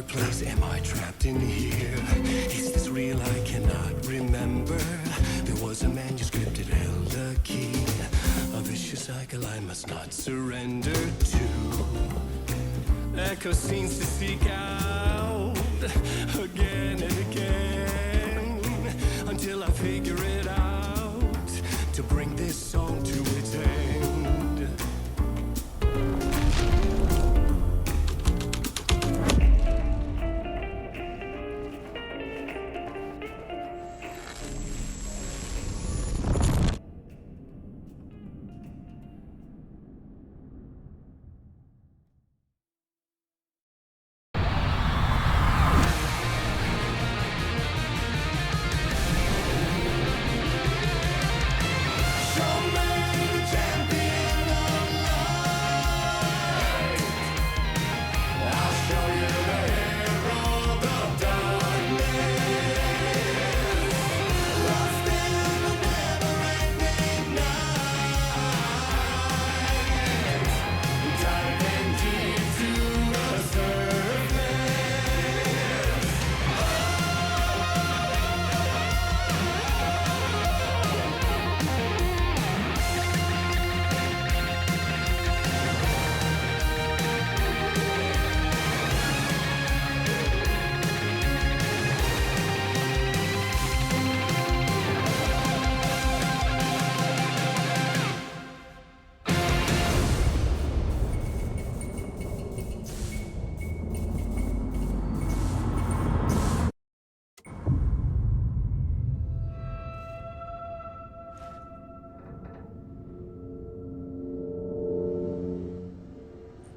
dark place? Am I trapped in here? Is this real? I cannot remember. There was a manuscript, it held a key. A vicious cycle I must not surrender to. Echo scenes to seek out again and again until I figure it out to bring this song to its end.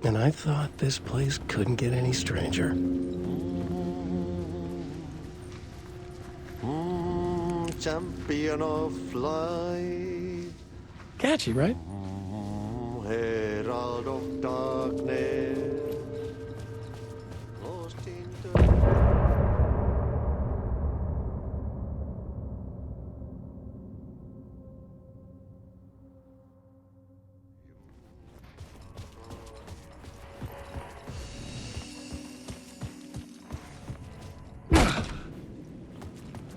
And I thought this place couldn't get any stranger. Champion of light. Catchy, right? Herald of darkness. Lost in the...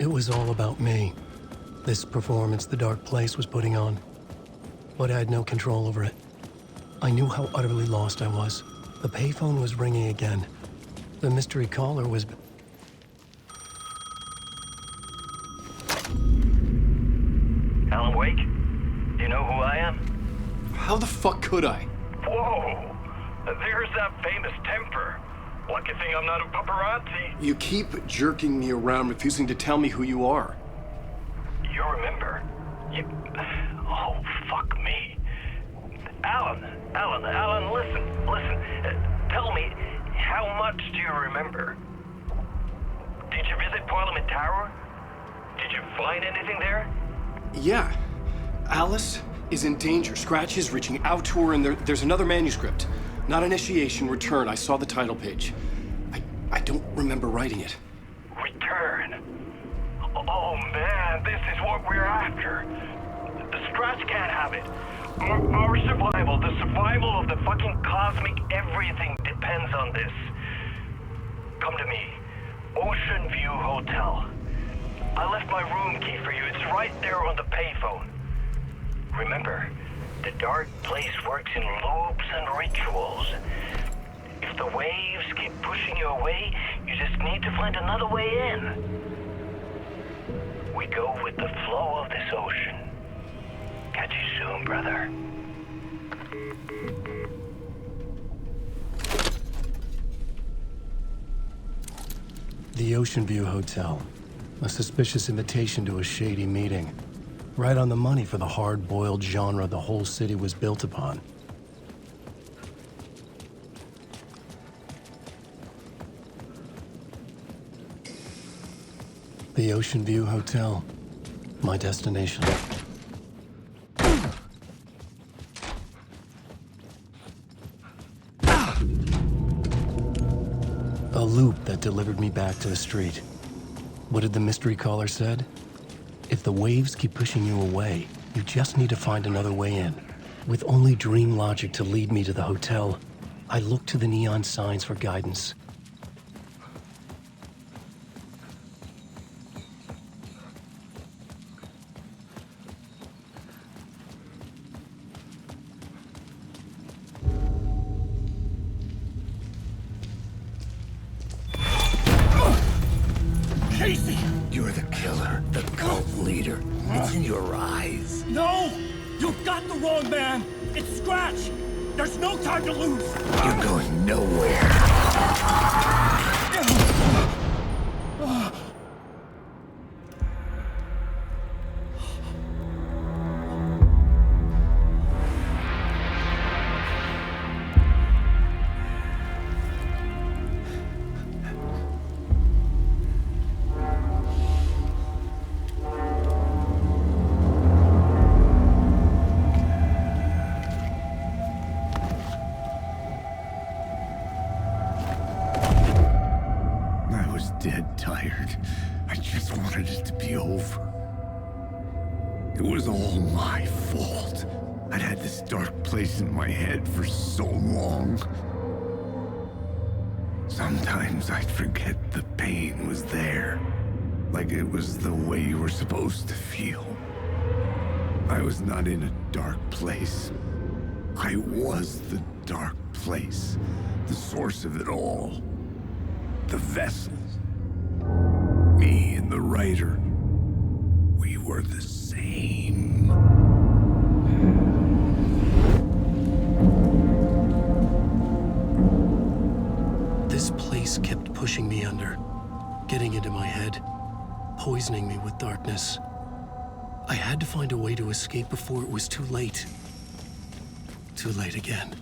It was all about me. This performance the Dark Place was putting on. But I had no control over it. I knew how utterly lost I was. The payphone was ringing again. The mystery caller was... Alan Wake? Do you know who I am? How the fuck could I? Whoa! There's that famous temper. Lucky thing I'm not a paparazzi. You keep jerking me around, refusing to tell me who you are. You remember? Oh, fuck me. Alan, listen. Tell me, how much do you remember? Did you visit Parliament Tower? Did you find anything there? Yeah. Alice is in danger. Scratch is reaching out to her, and there's another manuscript. Not initiation, return. I saw the title page. I don't remember writing it. Return? Oh man, this is what we're after. The Scratch can't have it. Our survival, the survival of the fucking cosmic everything depends on this. Come to me. Ocean View Hotel. I left my room key for you. It's right there on the payphone. Remember, the Dark Place works in loops and rituals. If the waves keep pushing you away, you just need to find another way in. We go with the flow of this ocean. Catch you soon, brother. The Ocean View Hotel. A suspicious invitation to a shady meeting. Right on the money for the hard-boiled genre the whole city was built upon. The Ocean View Hotel. My destination. A loop that delivered me back to the street. What did the mystery caller said? If the waves keep pushing you away, you just need to find another way in. With only dream logic to lead me to the hotel, I looked to the neon signs for guidance. crazy! You're the killer, the cult leader. It's in your eyes. No! You've got the wrong man! It's Scratch! There's no time to lose! You're going nowhere. I was dead tired. I just wanted it to be over. It was all my fault. I'd had this dark place in my head for so long. Sometimes I'd forget the pain was there. Like it was the way you were supposed to feel. I was not in a dark place. I was the dark place. The source of it all. The vessel. Me and the writer. We were the same. This place kept pushing me under, getting into my head, poisoning me with darkness. I had to find a way to escape before it was too late. Too late again.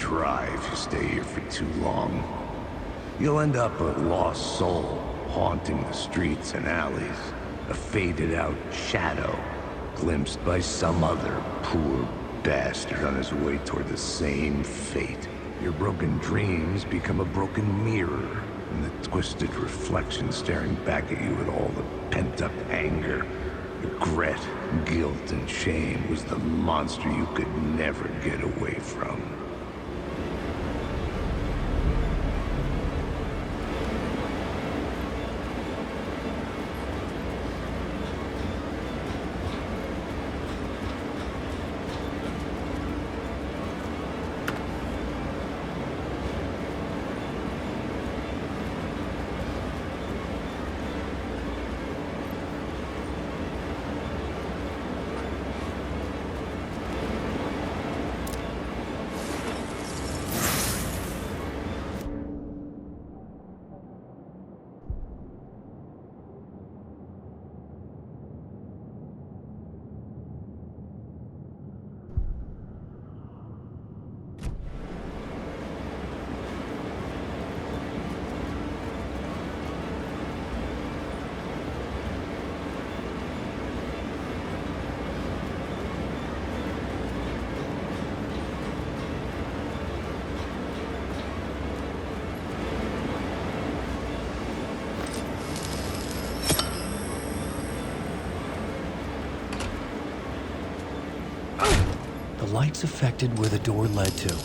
try if you stay here for too long. You'll end up a lost soul, haunting the streets and alleys. A faded-out shadow, glimpsed by some other poor bastard on his way toward the same fate. Your broken dreams become a broken mirror, and the twisted reflection staring back at you with all the pent-up anger, regret, guilt, and shame was the monster you could never get away from. The lights affected where the door led to.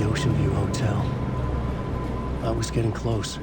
Ocean View Hotel. I was getting close.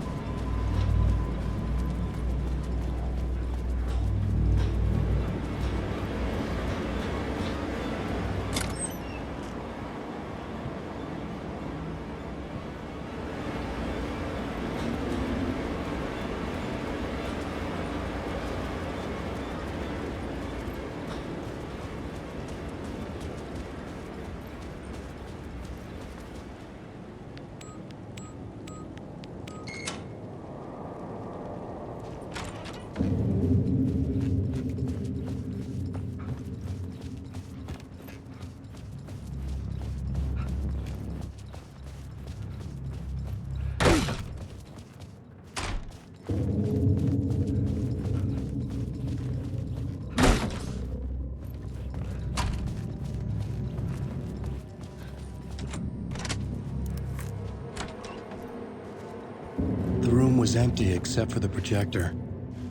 The room was empty except for the projector.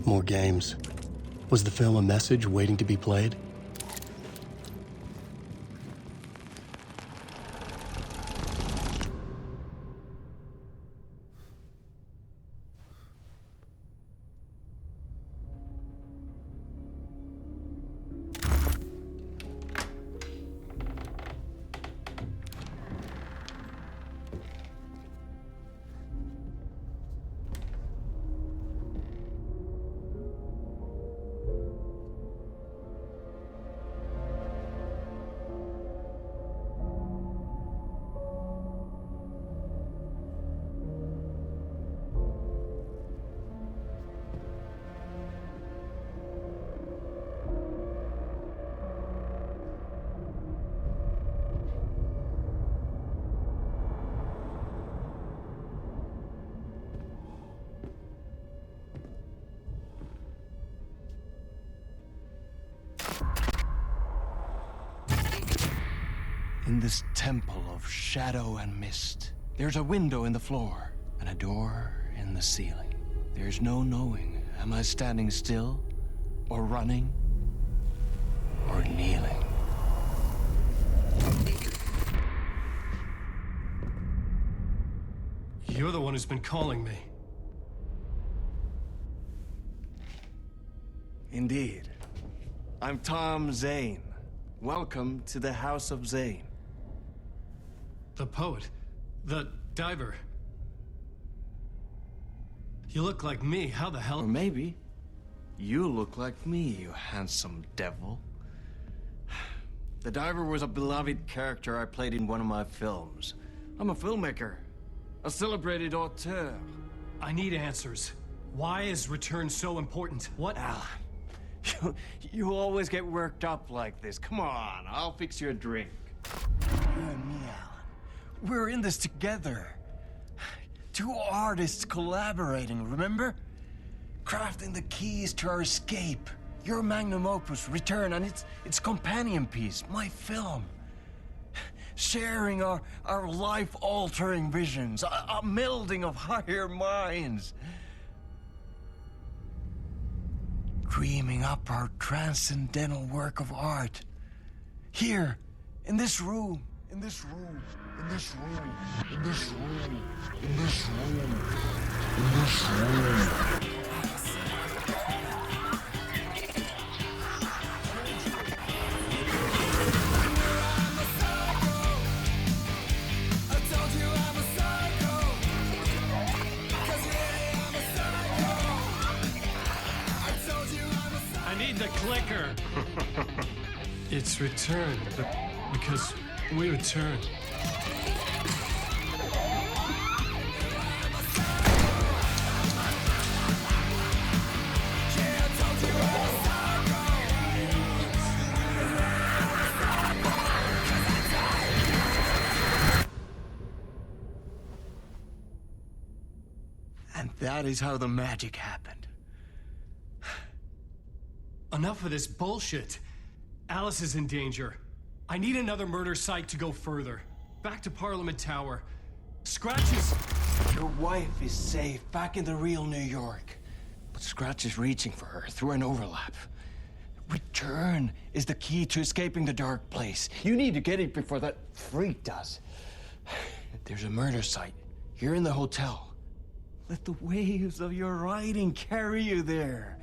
More games. Was the film a message waiting to be played? In this temple of shadow and mist, there's a window in the floor and a door in the ceiling. There's no knowing, am I standing still, or running, or kneeling? You're the one who's been calling me. Indeed. I'm Tom Zane. Welcome to the House of Zane. The poet. The diver. You look like me. How the hell? Or maybe you look like me, you handsome devil. The diver was a beloved character I played in one of my films. I'm a filmmaker, a celebrated auteur. I need answers. Why is Return so important? What? Alan, you always get worked up like this. Come on, I'll fix you a drink. You and me, Alan. We're in this together. Two artists collaborating, remember? Crafting the keys to our escape. Your magnum opus, Return, and its companion piece, my film. Sharing our life-altering visions, a melding of higher minds. Dreaming up our transcendental work of art. Here, in this room, in this room, in this room, in this room, in this room, in this room. I need the clicker. It's Return, because we return. And that is how the magic happened. Enough of this bullshit. Alice is in danger. I need another murder site to go further. Back to Parliament Tower. Scratch is... Your wife is safe, back in the real New York. But Scratch is reaching for her through an overlap. Return is the key to escaping the dark place. You need to get it before that freak does. There's a murder site here in the hotel. Let the waves of your writing carry you there.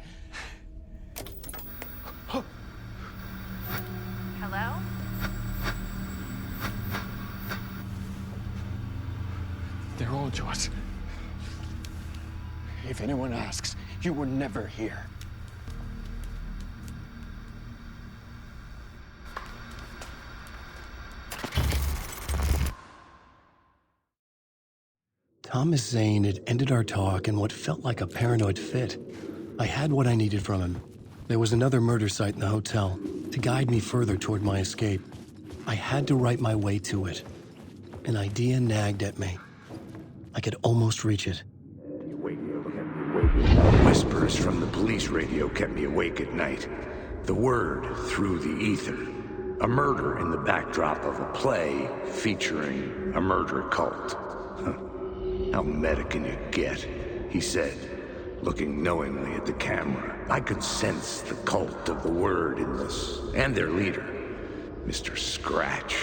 Hello? They're on to us. If anyone asks, you were never here. Thomas Zane had ended our talk in what felt like a paranoid fit. I had what I needed from him. There was another murder site in the hotel to guide me further toward my escape. I had to write my way to it. An idea nagged at me. I could almost reach it. Whispers from the police radio kept me awake at night. The word through the ether. A murder in the backdrop of a play featuring a murder cult. How meta can you get? He said, looking knowingly at the camera. I could sense the cult of the word in this, and their leader, Mr. Scratch.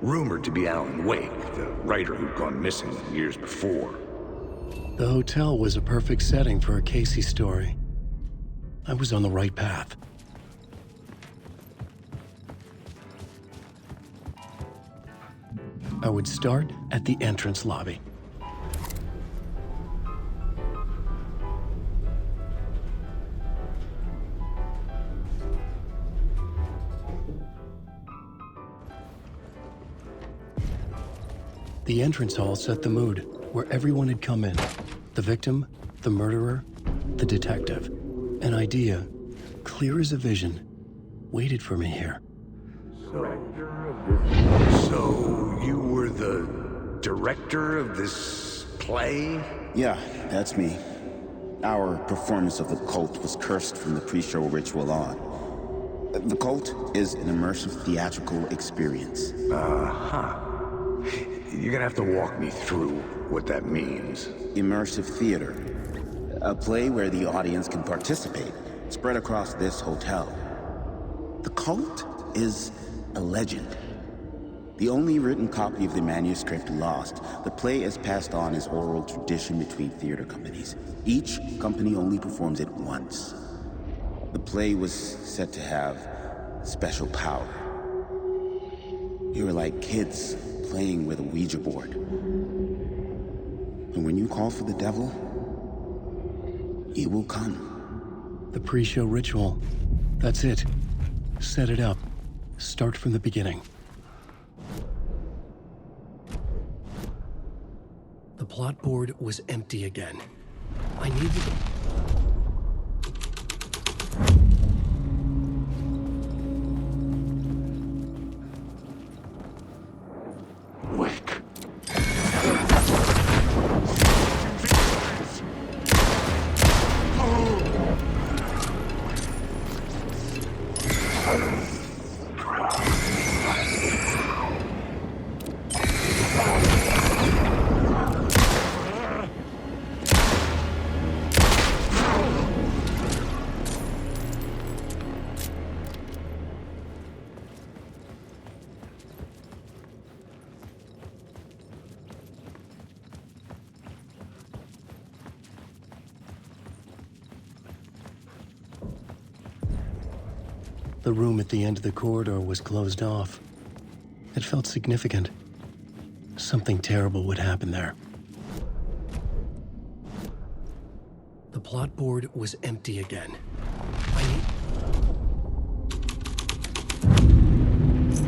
Rumored to be Alan Wake, the writer who'd gone missing years before. The hotel was a perfect setting for a Casey story. I was on the right path. I would start at the entrance lobby. The entrance hall set the mood, where everyone had come in. The victim, the murderer, the detective. An idea, clear as a vision, waited for me here. So you were the director of this play? Yeah, that's me. Our performance of the cult was cursed from the pre-show ritual on. The cult is an immersive theatrical experience. Uh-huh. You're gonna have to walk me through what that means. Immersive theater. A play where the audience can participate, spread across this hotel. The cult is a legend. The only written copy of the manuscript lost, the play is passed on as oral tradition between theater companies. Each company only performs it once. The play was said to have special power. We were like kids playing with a Ouija board. And when you call for the devil, he will come. The pre-show ritual. That's it. Set it up. Start from the beginning. The plot board was empty again. I needed... Wake. The room at the end of the corridor was closed off. It felt significant. Something terrible would happen there. The plot board was empty again.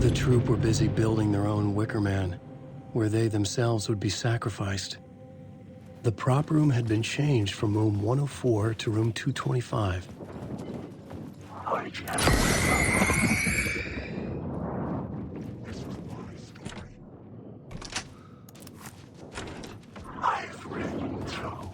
The troupe were busy building their own Wicker Man, where they themselves would be sacrificed. The prop room had been changed from room 104 to room 225. I've ridden through.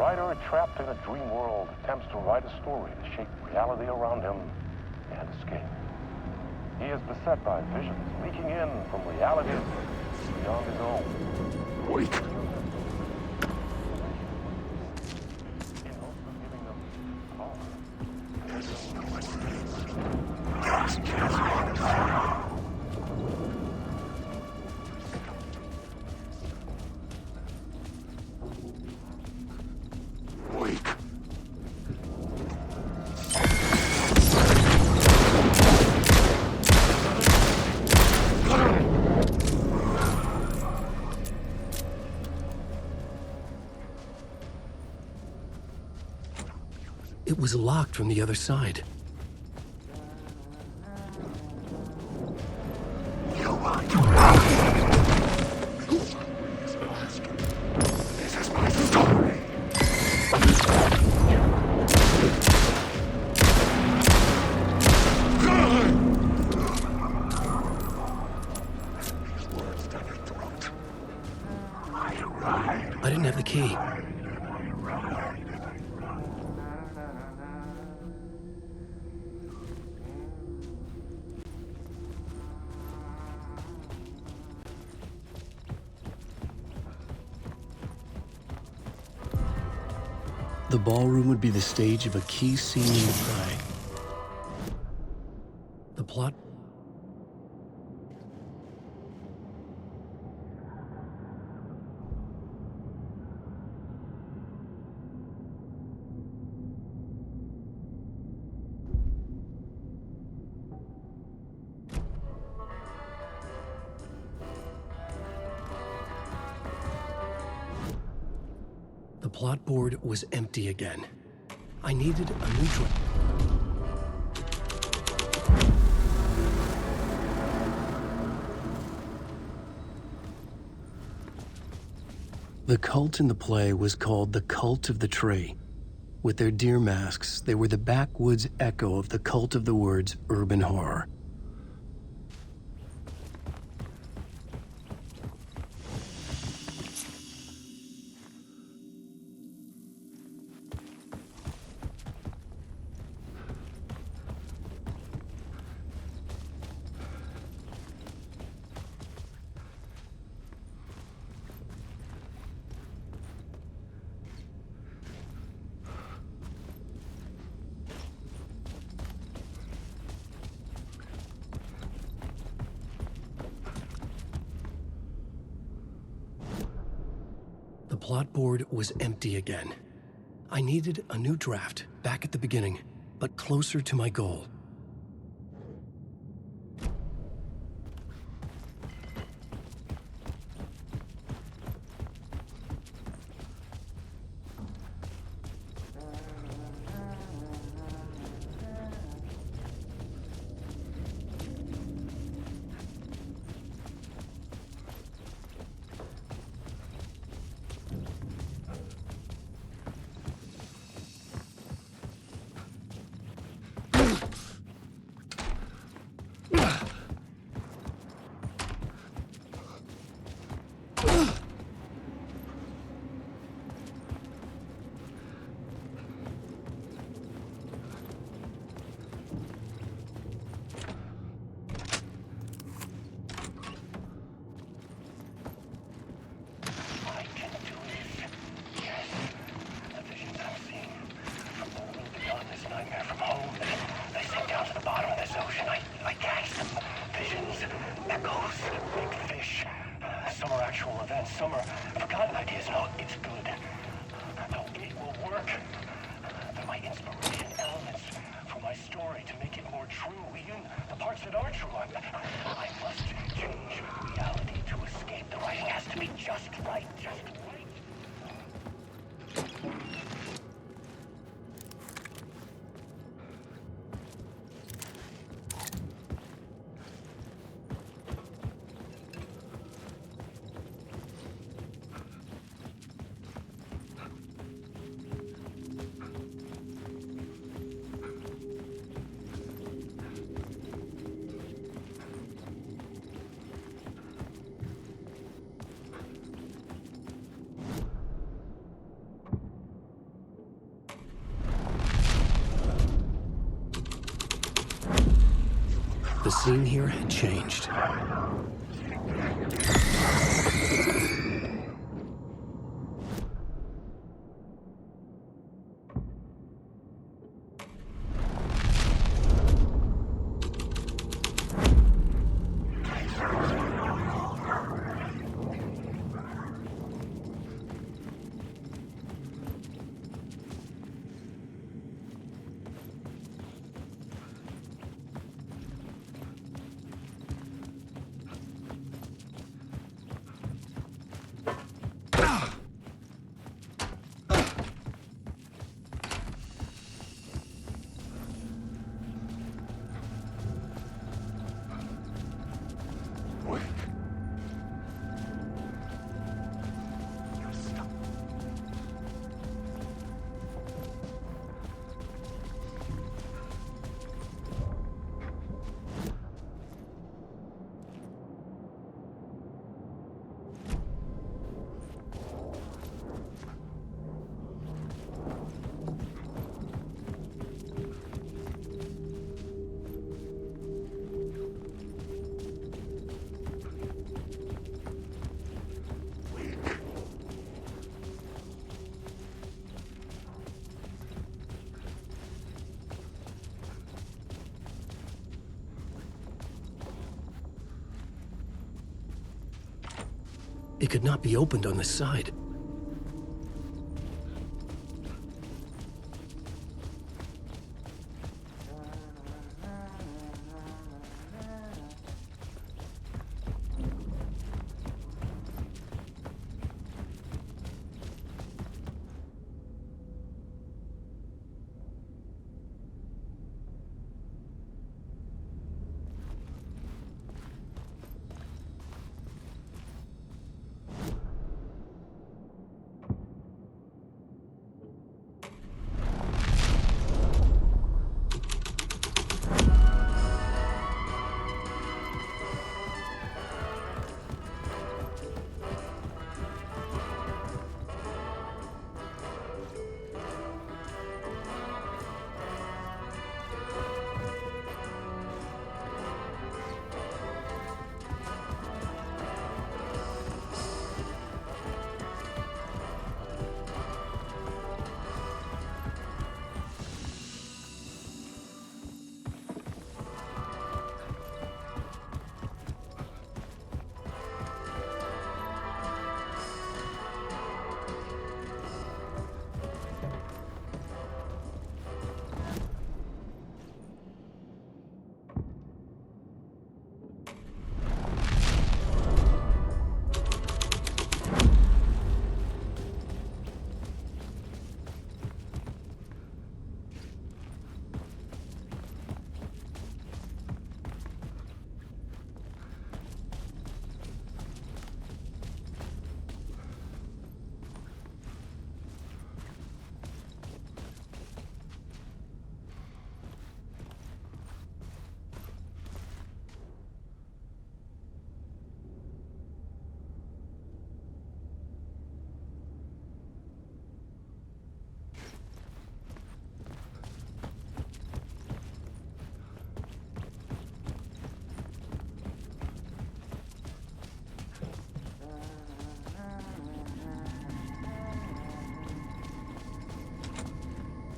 writer trapped in a dream world attempts to write a story to shape reality around him and escape. He is beset by visions leaking in from realities beyond his own. Wake! In hopes of giving them power. Wake! was locked from the other side. This is my story. These words down your throat. I ride. I didn't have the key. The ballroom would be the stage of a key scene in the play. The plot. The plot board was empty again. I needed a neutral. The cult in the play was called the Cult of the Tree. With their deer masks, they were the backwoods echo of the cult of the words urban horror. The plot board was empty again. I needed a new draft, back at the beginning, but closer to my goal. Some are forgotten ideas. No, it's good. No, it will work. They're my inspiration elements for my story to make it more true. Even the parts that are true. I must change reality to escape. The writing has to be just right. Just right. The scene here had changed. It could not be opened on this side.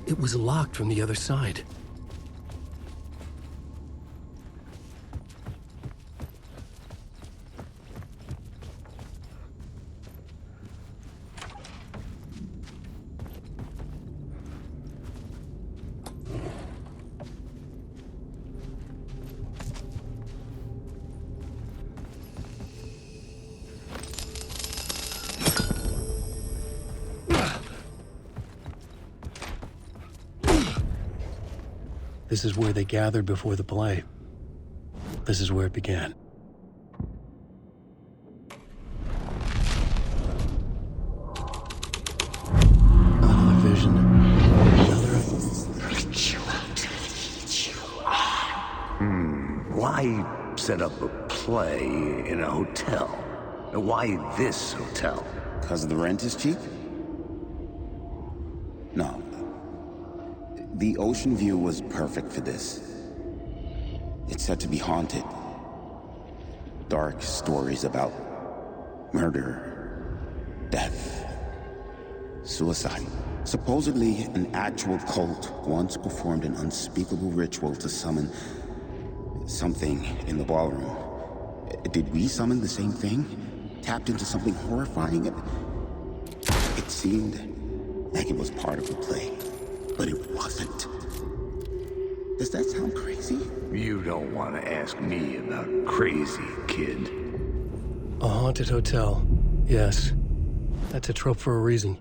It was locked from the other side. This is where they gathered before the play. This is where it began. Another vision. Another... Why set up a play in a hotel? Why this hotel? Because the rent is cheap? No. The ocean view was perfect for this. It's said to be haunted. Dark stories about murder, death, suicide. Supposedly, an actual cult once performed an unspeakable ritual to summon something in the ballroom. Did we summon the same thing? Tapped into something horrifying? It seemed like it was part of the play. But it wasn't. Does that sound crazy? You don't want to ask me about crazy, kid. A haunted hotel. Yes. That's a trope for a reason.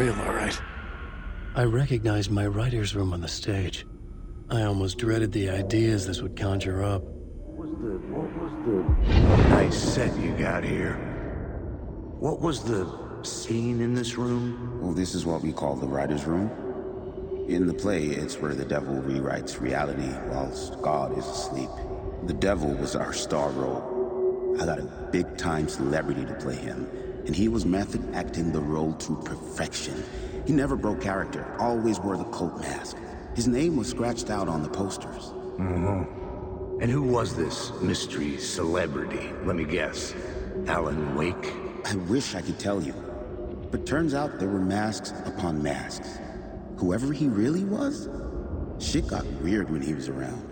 real, all right. I recognized my writer's room on the stage. I almost dreaded the ideas this would conjure up. Nice set you got here. What was the scene in this room? Well, this is what we call the writer's room. In the play, it's where the devil rewrites reality whilst God is asleep. The devil was our star role. I got a big-time celebrity to play him, and he was method acting the role to perfection. He never broke character, always wore the cult mask. His name was scratched out on the posters. And who was this mystery celebrity? Let me guess. Alan Wake? I wish I could tell you, but turns out there were masks upon masks. Whoever he really was, shit got weird when he was around.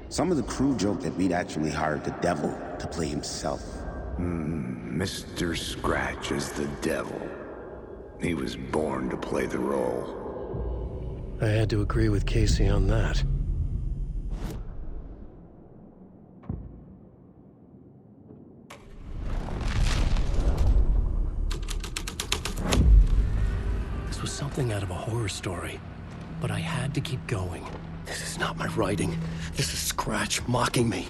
Some of the crew joked that we'd actually hired the devil to play himself. Mr. Scratch is the devil. He was born to play the role. I had to agree with Casey on that. This was something out of a horror story, but I had to keep going. This is not my writing. This is Scratch mocking me.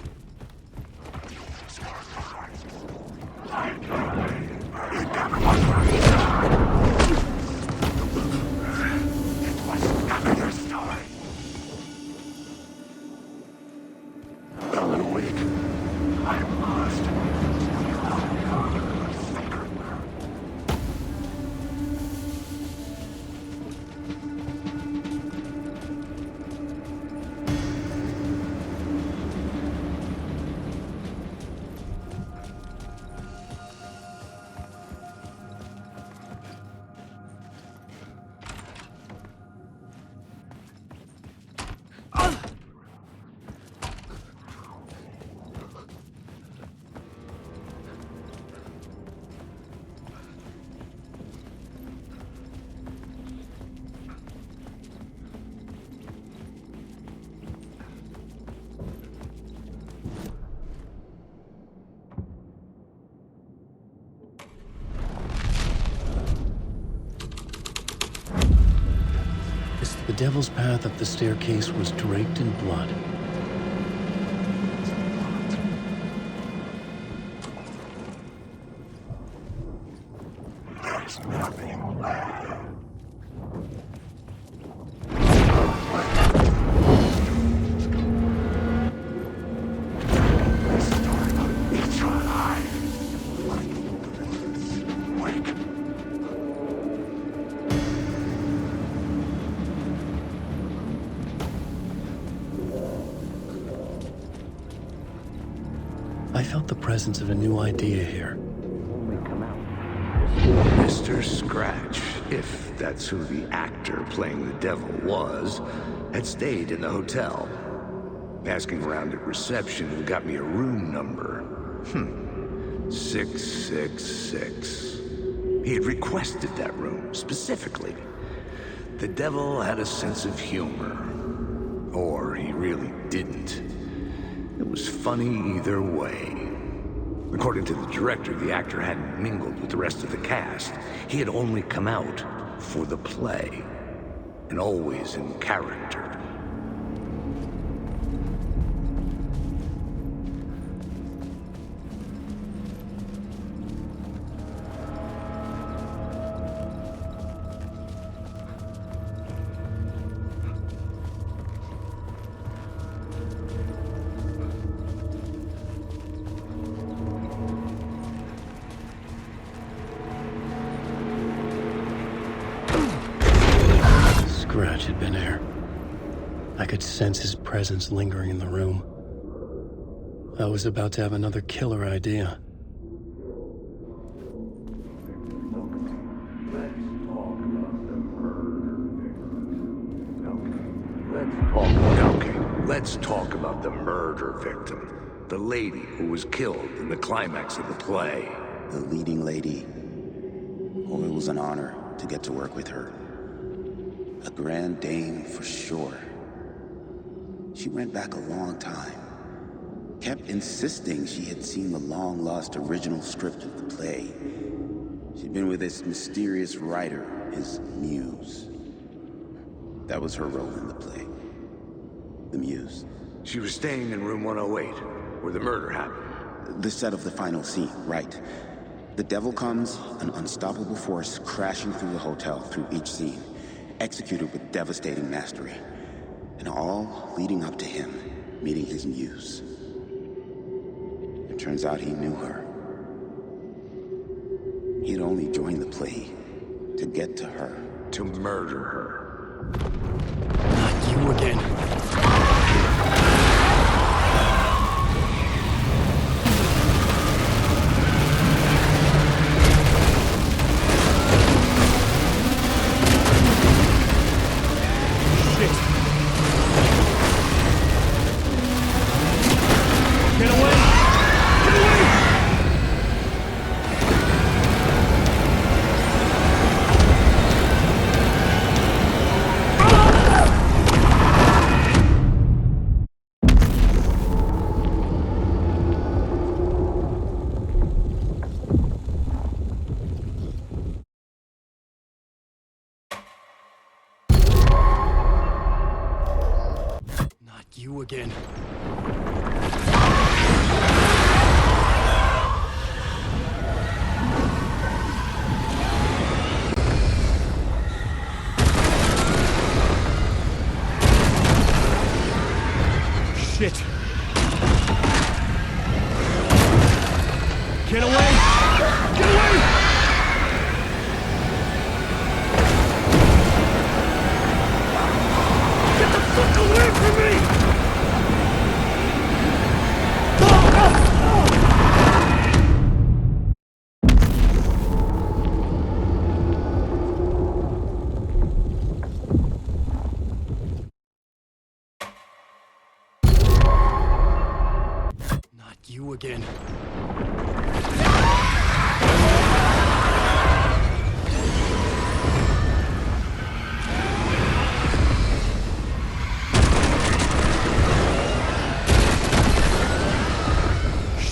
Alan Wake, I'm lost. The devil's path up the staircase was draped in blood. There's nothing left. I felt the presence of a new idea here. Mr. Scratch, if that's who the actor playing the devil was, had stayed in the hotel. Asking around at reception got me a room number. 666. He had requested that room, specifically. The devil had a sense of humor. Or he really didn't. It was funny either way. According to the director, the actor hadn't mingled with the rest of the cast. He had only come out for the play, and always in character. Scratch had been here. I could sense his presence lingering in the room. I was about to have another killer idea. Let's talk about the murder victim. The lady who was killed in the climax of the play. The leading lady. Oh, it was an honor to get to work with her. A grand dame for sure. She went back a long time. Kept insisting she had seen the long-lost original script of the play. She'd been with this mysterious writer, his muse. That was her role in the play. The muse. She was staying in room 108, where the murder happened. The set of the final scene, right. The devil comes, an unstoppable force crashing through the hotel through each scene, executed with devastating mastery. And all leading up to him meeting his muse. It turns out he knew her. He'd only joined the play to get to her. To murder her. Not you again. Get away! Get away! Not you again. Shit! Get away! Get away! Get the fuck away from me! Not you again.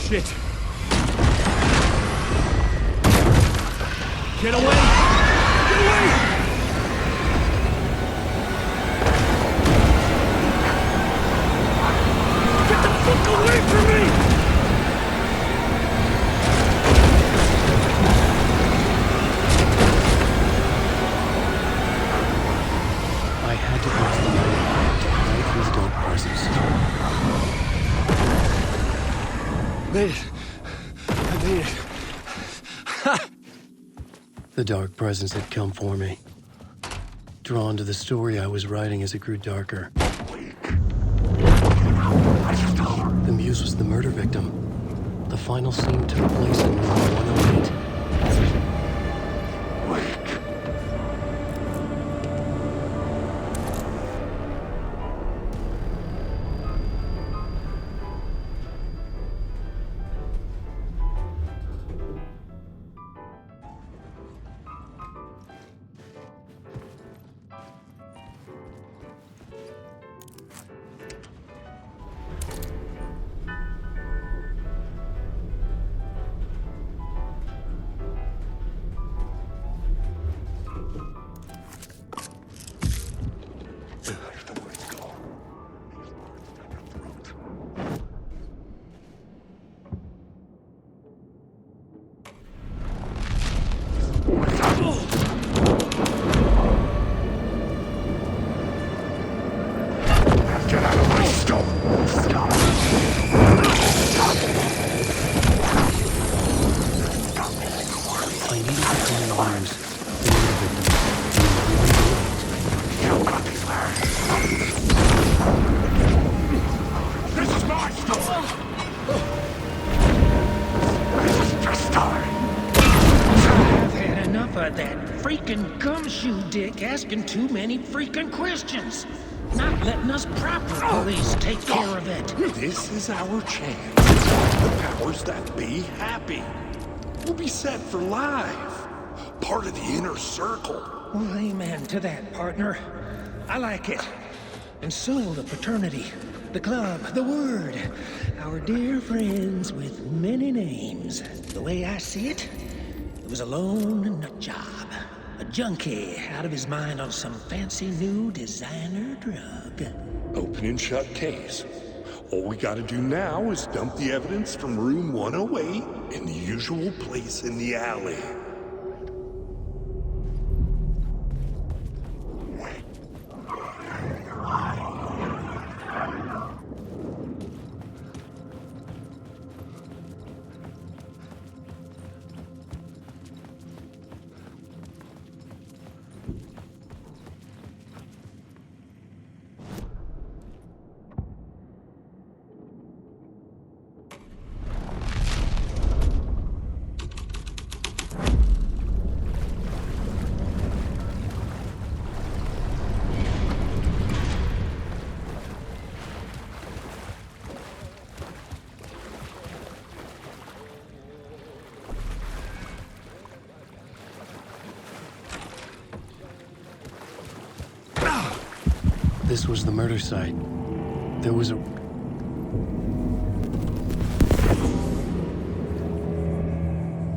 Shit! Get away! Get away! Get the fuck away from me! I had to cross the line to hide these dark presence. Made it. I made it. The dark presence had come for me. Drawn to the story I was writing as it grew darker. The muse was the murder victim. The final scene took place in room 108. I needed to find the muse, the murder victim. This is my story! This is just time. I've had enough of that freaking gumshoe dick asking too many freaking questions. Not letting us proper police take care of it. This is our chance. The powers that be happy. We'll be set for life. Part of the inner circle. Well, amen to that, partner. I like it. And so the fraternity, the club, the word. Our dear friends with many names. The way I see it, He was alone and a job. A junkie out of his mind on some fancy new designer drug. Open and shut case. All we gotta do now is dump the evidence from room 108 in the usual place in the alley. This was the murder site. There was a...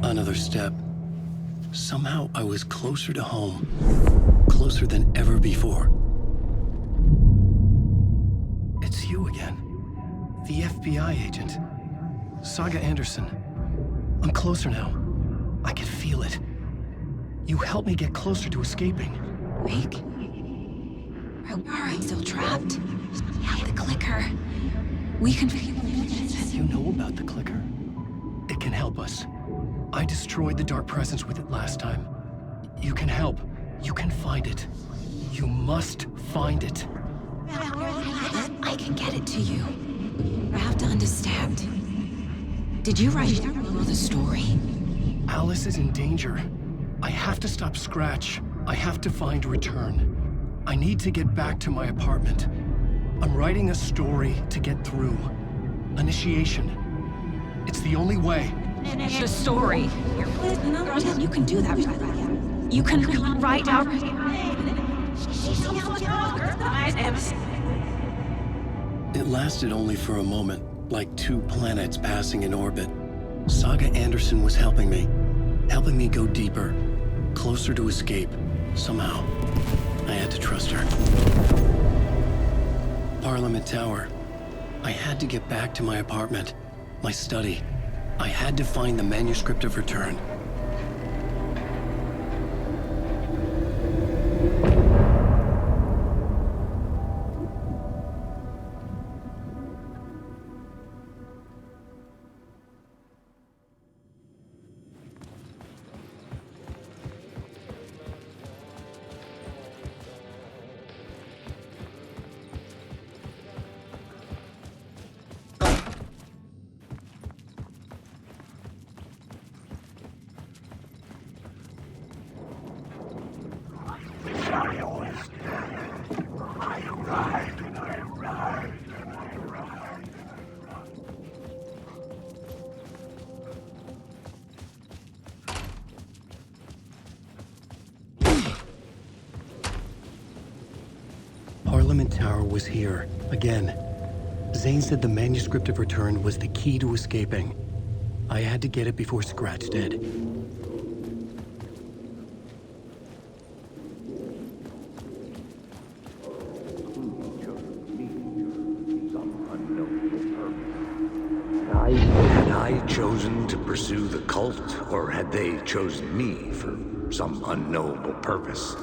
Another step. Somehow I was closer to home. Closer than ever before. It's you again. The FBI agent. Saga Anderson. I'm closer now. I can feel it. You helped me get closer to escaping. Wake? Are you still trapped? The clicker. We can... You know about the clicker? It can help us. I destroyed the dark presence with it last time. You can help. You can find it. You must find it. I can get it to you. I have to understand. Did you write the story? Alice is in danger. I have to stop Scratch. I have to find Return. I need to get back to my apartment. I'm writing a story to get through. Initiation. It's the only way. The story. You can do that. You can write out... It lasted only for a moment, like two planets passing in orbit. Saga Anderson was helping me go deeper, closer to escape, somehow. I had to trust her. Parliament Tower. I had to get back to my apartment, my study. I had to find the manuscript of Return. Parliament Tower was here, again. Zane said the manuscript of Return was the key to escaping. I had to get it before Scratch did. Had I chosen to pursue the cult, or had they chosen me for some unknowable purpose?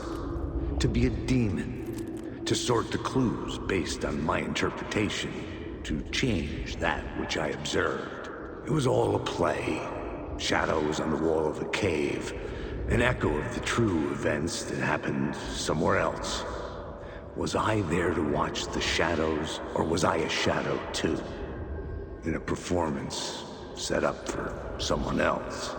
To be a demon, to sort the clues based on my interpretation, to change that which I observed. It was all a play. Shadows on the wall of the cave, an echo of the true events that happened somewhere else. Was I there to watch the shadows, or was I a shadow too? In a performance set up for someone else.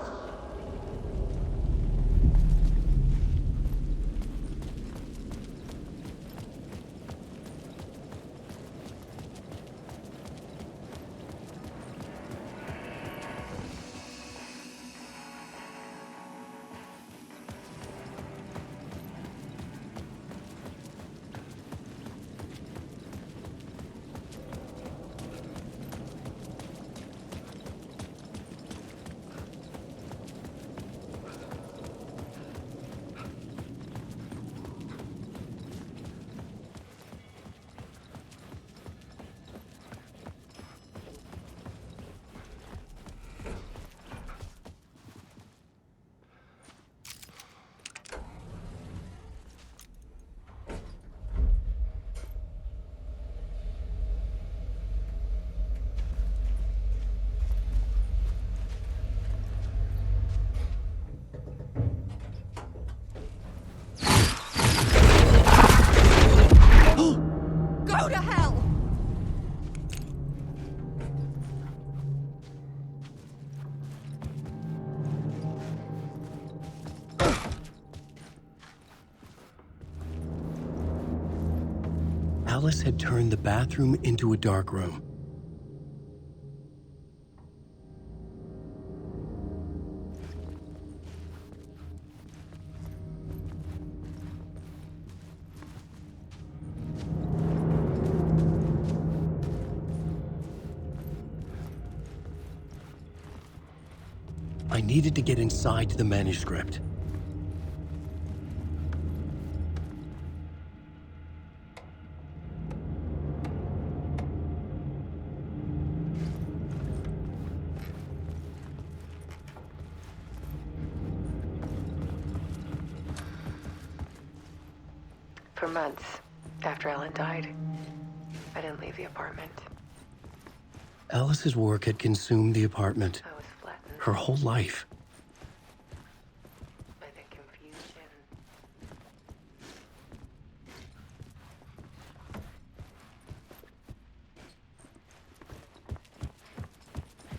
Alice had turned the bathroom into a dark room. I needed to get inside the manuscript. For months after Ellen died, I didn't leave the apartment. Alice's work had consumed the apartment. I was flattened Her whole life. by the confusion.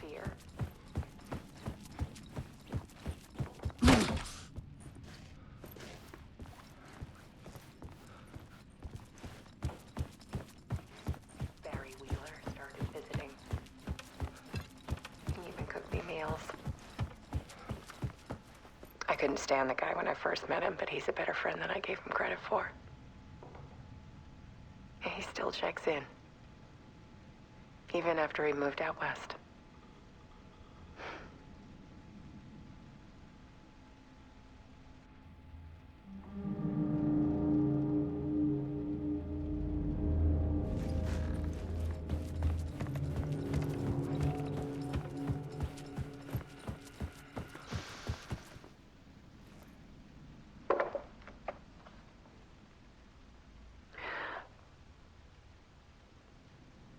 Fear. Barry Wheeler started visiting. He even cooked me meals. I couldn't stand the guy when I first met him, but he's a better friend than I gave him credit for. And he still checks in. Even after he moved out west.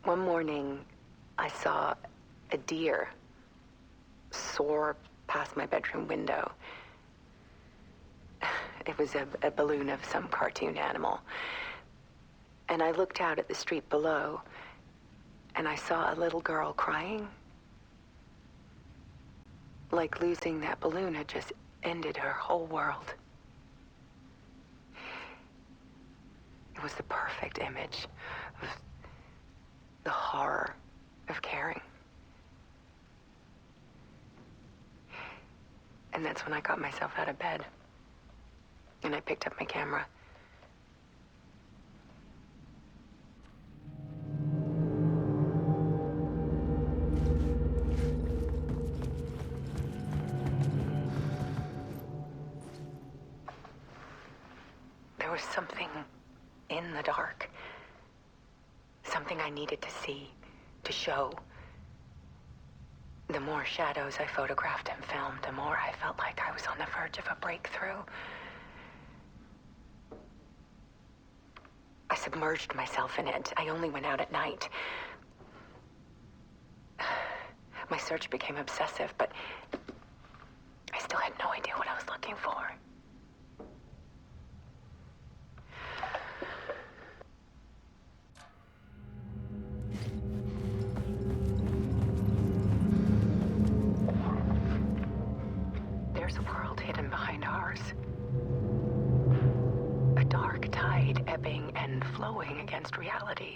One morning, I saw a deer soar past my bedroom window. It was a balloon of some cartoon animal. And I looked out at the street below, and I saw a little girl crying. Like losing that balloon had just ended her whole world. It was the perfect image of the horror of caring. And that's when I got myself out of bed. And I picked up my camera. There was something in the dark. Something I needed to see, to show. The more shadows I photographed and filmed, the more I felt like I was on the verge of a breakthrough. I submerged myself in it. I only went out at night. My search became obsessive, but I still had no idea what I was looking for. There's a world hidden behind ours. A dark tide ebbing and flowing against reality.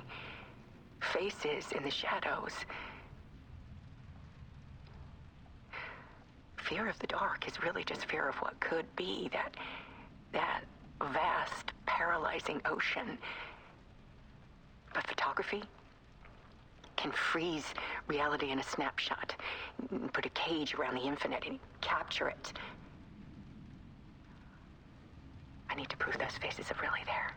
Faces in the shadows. Fear of the dark is really just fear of what could be, that vast, paralyzing ocean. But photography can freeze reality in a snapshot, put a cage around the infinite and capture it. I need to prove those faces are really there.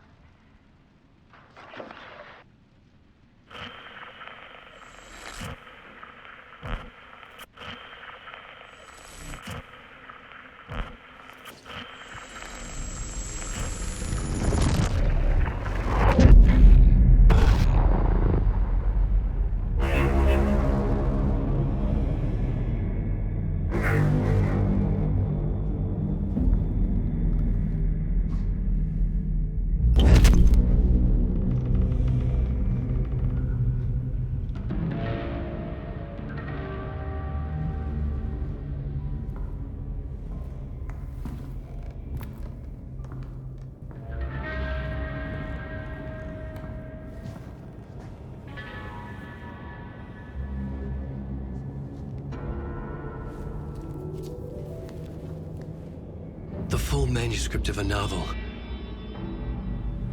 The full manuscript of a novel.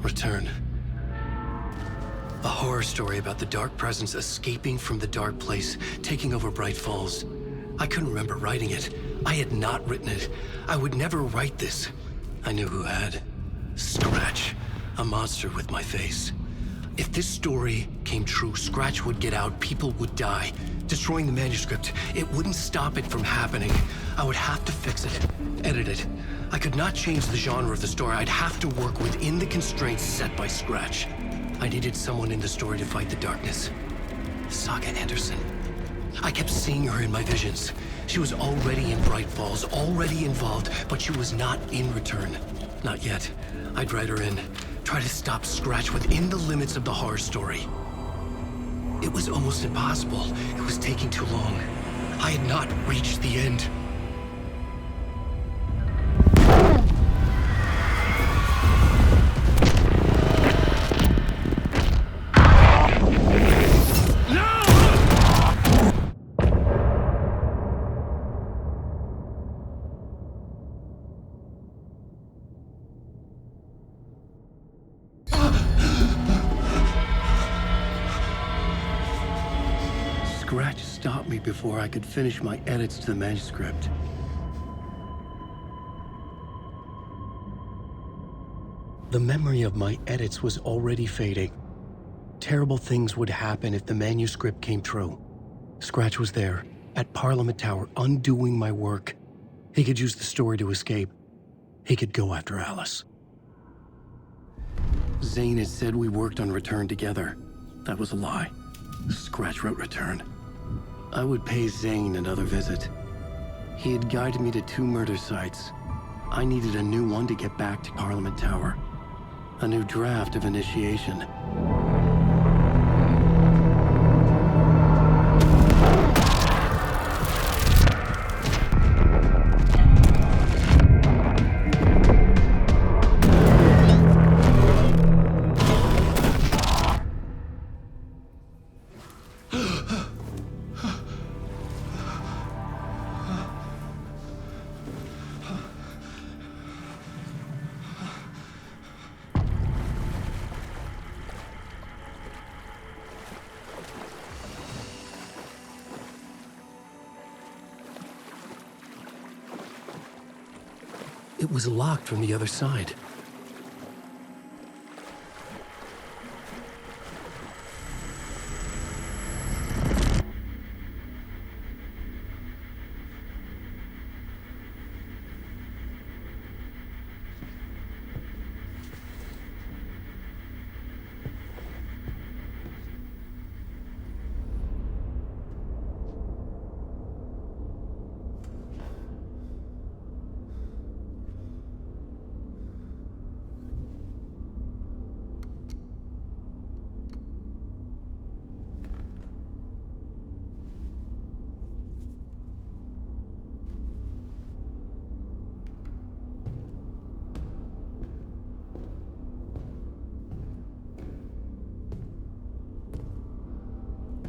Return. A horror story about the dark presence escaping from the dark place, taking over Bright Falls. I couldn't remember writing it. I had not written it. I would never write this. I knew who had. Scratch. A monster with my face. If this story came true, Scratch would get out, people would die. Destroying the manuscript, it wouldn't stop it from happening. I would have to fix it, edit it. I could not change the genre of the story. I'd have to work within the constraints set by Scratch. I needed someone in the story to fight the darkness. Saga Anderson. I kept seeing her in my visions. She was already in Bright Falls, already involved, but she was not in Return. Not yet. I'd write her in. Try to stop Scratch within the limits of the horror story. It was almost impossible. It was taking too long. I had not reached the end. Scratch stopped me before I could finish my edits to the manuscript. The memory of my edits was already fading. Terrible things would happen if the manuscript came true. Scratch was there, at Parliament Tower, undoing my work. He could use the story to escape. He could go after Alice. Zane had said we worked on Return together. That was a lie. Scratch wrote Return. I would pay Zane another visit. He had guided me to 2 murder sites. I needed a new one to get back to Parliament Tower. A new draft of Initiation. It was locked from the other side.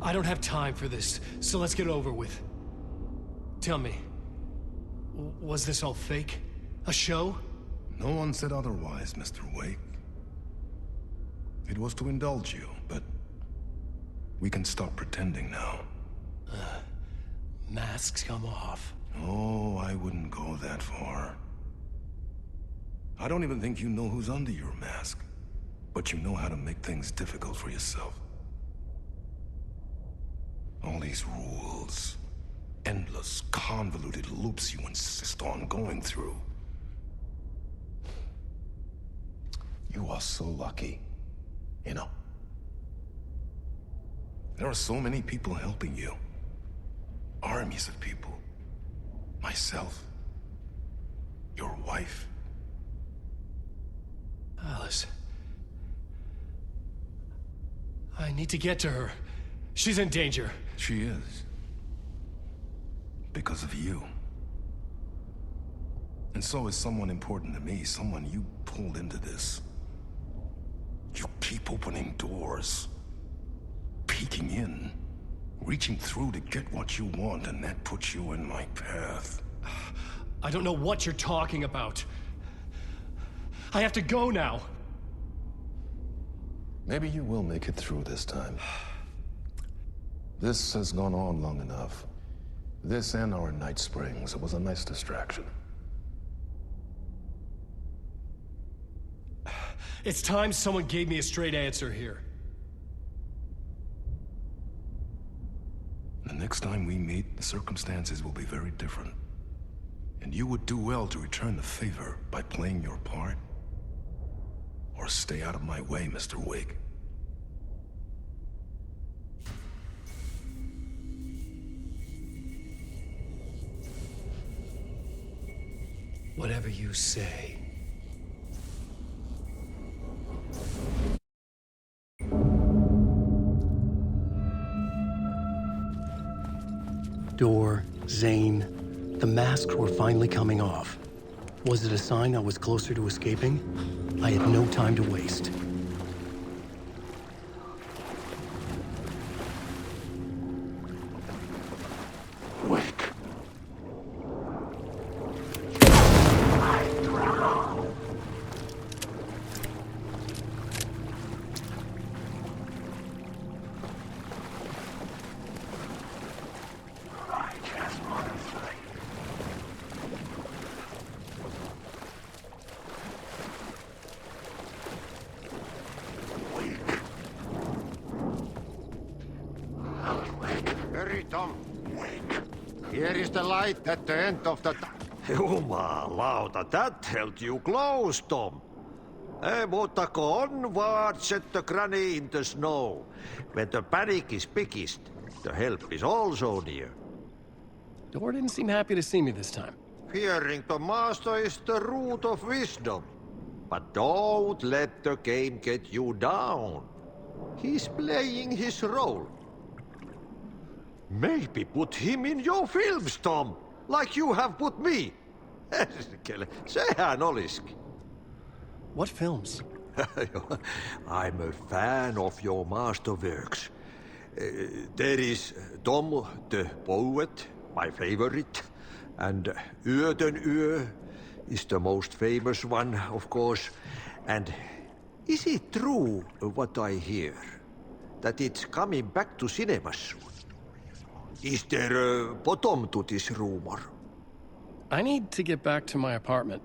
I don't have time for this, so let's get it over with. Tell me, was this all fake? A show? No one said otherwise, Mr. Wake. It was to indulge you, but we can stop pretending now. Masks come off. Oh, I wouldn't go that far. I don't even think you know who's under your mask, but you know how to make things difficult for yourself. All these rules, endless, convoluted loops you insist on going through. You are so lucky, you know. There are so many people helping you. Armies of people. Myself. Your wife. Alice. I need to get to her. She's in danger. She is. Because of you. And so is someone important to me, someone you pulled into this. You keep opening doors. Peeking in. Reaching through to get what you want, and that puts you in my path. I don't know what you're talking about. I have to go now. Maybe you will make it through this time. This has gone on long enough. This and our Night Springs. It was a nice distraction. It's time someone gave me a straight answer here. The next time we meet, the circumstances will be very different. And you would do well to return the favor by playing your part. Or stay out of my way, Mr. Wake. Whatever you say. Door, Zane, the masks were finally coming off. Was it a sign I was closer to escaping? I had no time to waste. Wake. Hurry, Tom. Here is the light at the end of the... Jumalauta, that held you close, Tom. Mutta go onward, said the granny in the snow. When the panic is biggest, the help is also near. Door didn't seem happy to see me this time. Fearing the master is the root of wisdom. But don't let the game get you down. He's playing his role. Maybe put him in your films, Tom, like you have put me. Sehän olisikin. What films? I'm a fan of your masterworks. There is Tom the Poet, my favorite, and Yöden Yö is the most famous one, of course. And is it true what I hear, that it's coming back to cinemas soon? Is there a bottom to this rumor? I need to get back to my apartment.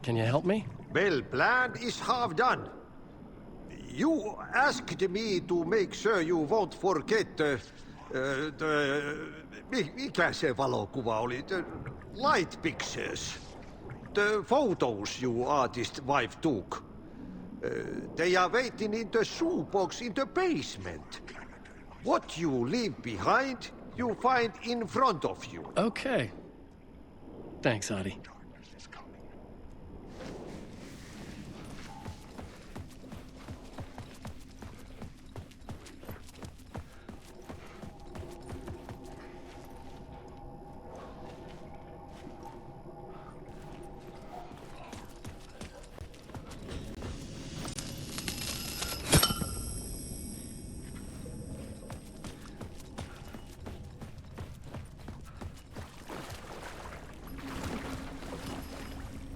Can you help me? Well, plan is half done. You asked me to make sure you won't forget mikä se valokuva oli? The light pictures. The photos you artist wife took. They are waiting in the shoebox in the basement. What you leave behind, you find in front of you. Okay. Thanks, Adi.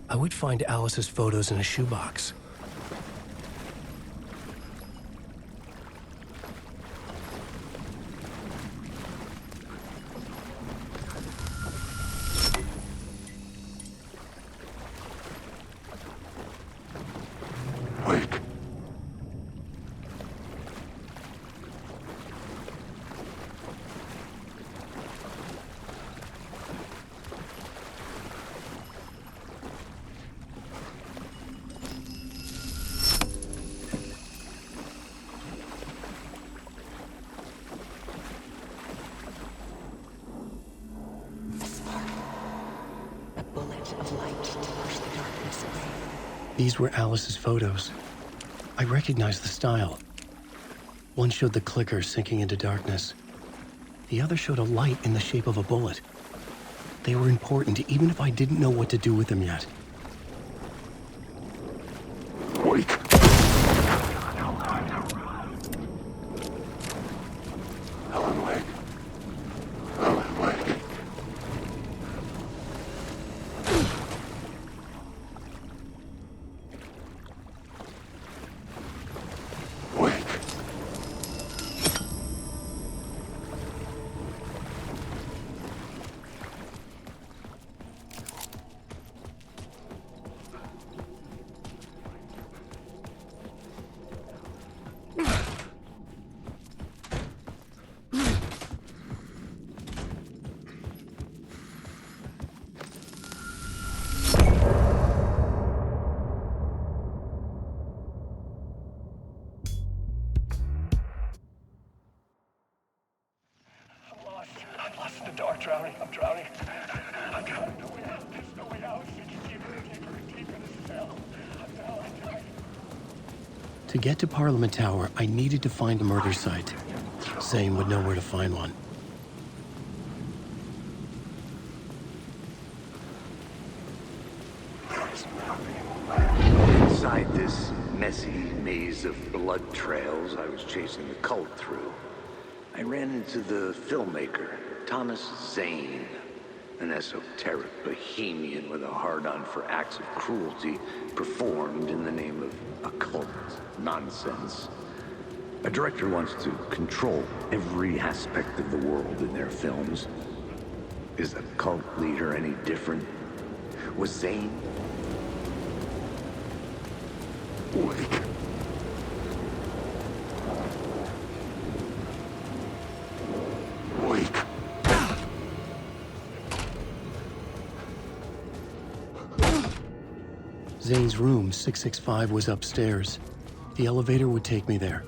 I would find Alice's photos in a shoebox. Wake. A bullet of light to push the darkness away. These were Alice's photos. I recognized the style. One showed the clicker sinking into darkness. The other showed a light in the shape of a bullet. They were important even if I didn't know what to do with them yet. Wake. Alan Wake. Alan Wake. To get to Parliament Tower, I needed to find a murder site. Zane would know where to find one. Inside this messy maze of blood trails I was chasing the cult through, I ran into the filmmaker, Thomas Zane, an esoteric bohemian with a hard-on for acts of cruelty performed in the name of occult nonsense. A director wants to control every aspect of the world in their films. Is a cult leader any different? Was Zane? Wake. Wake. Zane's room, 665, was upstairs. The elevator would take me there.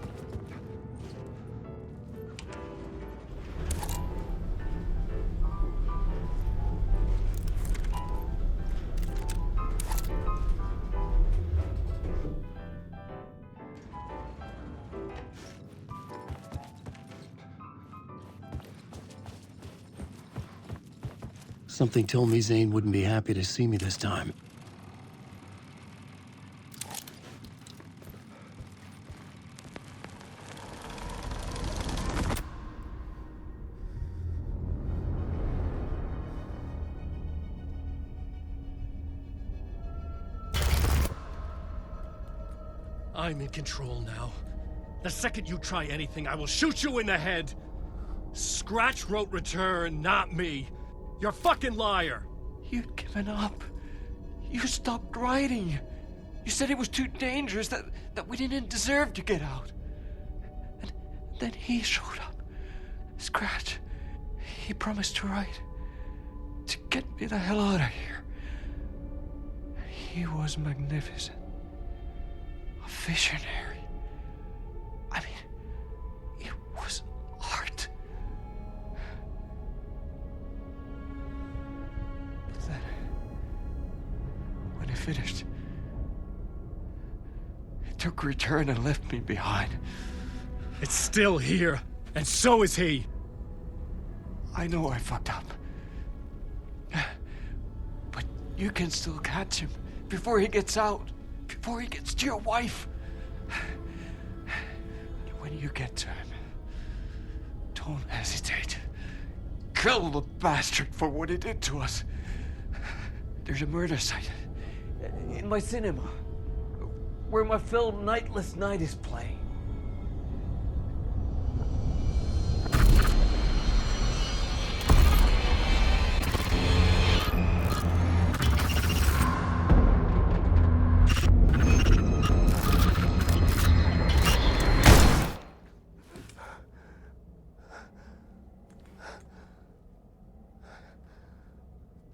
Something told me Zane wouldn't be happy to see me this time. I'm in control now. The second you try anything, I will shoot you in the head. Scratch wrote Return, not me. You're a fucking liar. You'd given up. You stopped writing. You said it was too dangerous, that we didn't deserve to get out. And then he showed up. Scratch. He promised to write. To get me the hell out of here. He was magnificent. A visionary. I mean, it was art. But then, when it finished, it took Return and left me behind. It's still here, and so is he. I know I fucked up. But you can still catch him before he gets out. Before he gets to your wife. When you get to him, don't hesitate. Kill the bastard for what he did to us. There's a murder site in my cinema where my film Nightless Night is playing.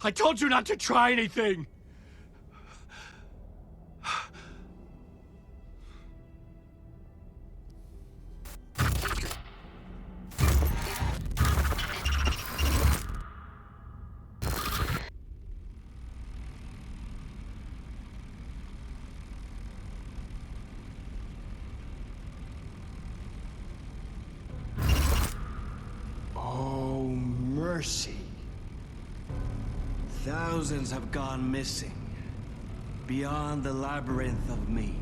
I told you not to try anything! Oh, mercy. Thousands have gone missing, beyond the labyrinth of me.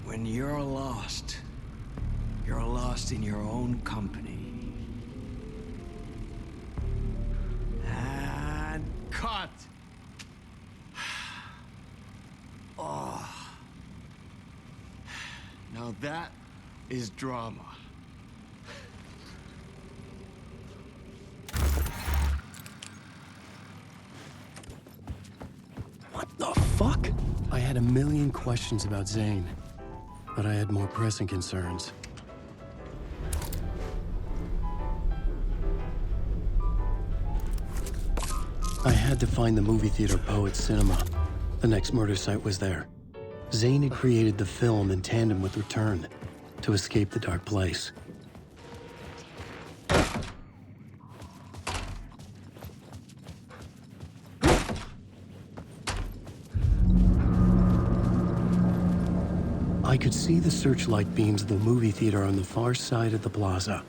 When you're lost in your own company. And cut! Oh. Now that is drama. What the fuck? I had a million questions about Zane, but I had more pressing concerns. I had to find the movie theater Poet Cinema. The next murder site was there. Zane had created the film in tandem with Return to escape the dark place. I could see the searchlight beams of the movie theater on the far side of the plaza.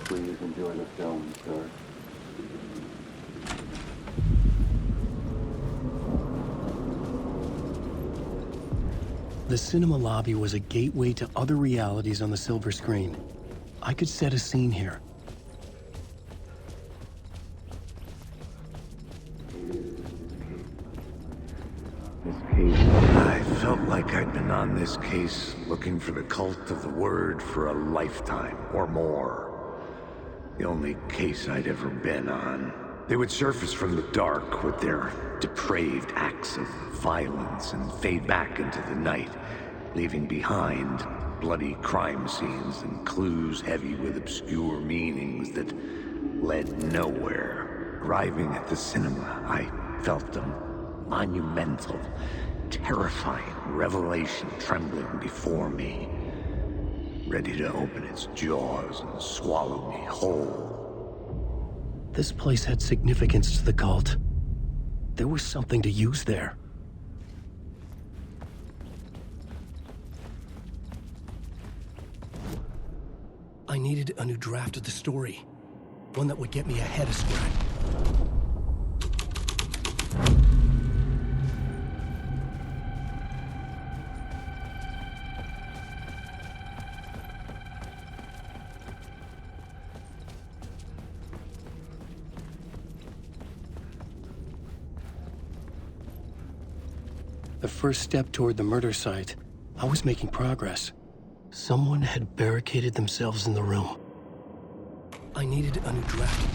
Please enjoy the film, sir. The cinema lobby was a gateway to other realities on the silver screen. I could set a scene here. I felt like I'd been on this case looking for the cult of the word for a lifetime or more. The only case I'd ever been on. They would surface from the dark with their depraved acts of violence and fade back into the night, leaving behind bloody crime scenes and clues heavy with obscure meanings that led nowhere. Arriving at the cinema, I felt a monumental, terrifying revelation trembling before me, ready to open its jaws and swallow me whole. This place had significance to the cult. There was something to use there. I needed a new draft of the story. One that would get me ahead of Scratch. The first step toward the murder site. I was making progress. Someone had barricaded themselves in the room. I needed a new draft.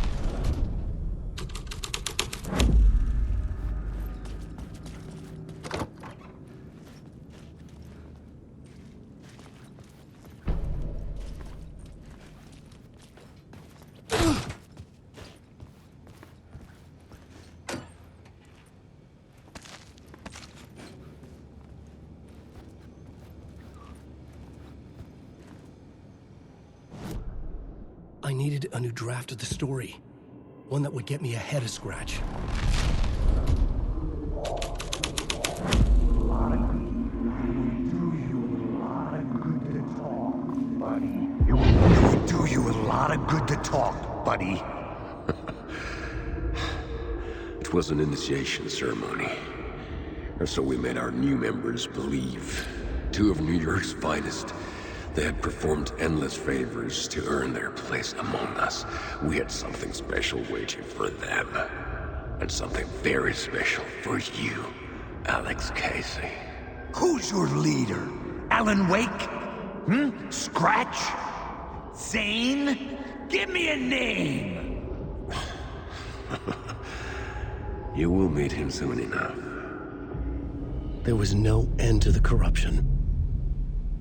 I I needed a new draft of the story. One that would get me ahead of Scratch. It would do you a lot of good to talk, buddy. It was an initiation ceremony. Or so we made our new members believe. 2 of New York's finest. They had performed endless favors to earn their place among us. We had something special waiting for them. And something very special for you, Alex Casey. Who's your leader? Alan Wake? Scratch? Zane? Give me a name! You will meet him soon enough. There was no end to the corruption.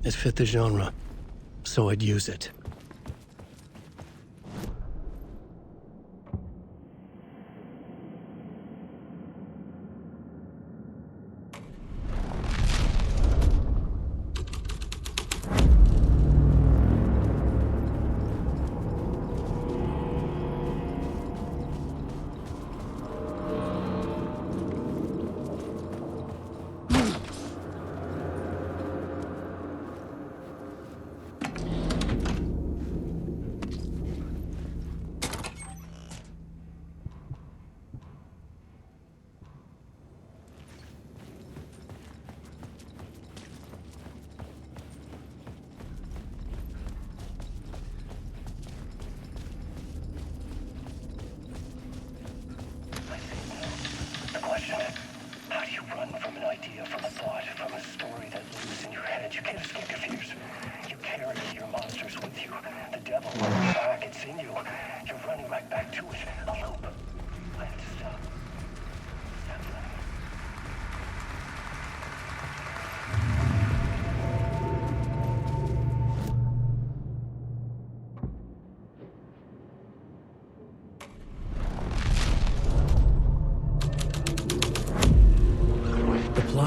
It fit the genre, so I'd use it.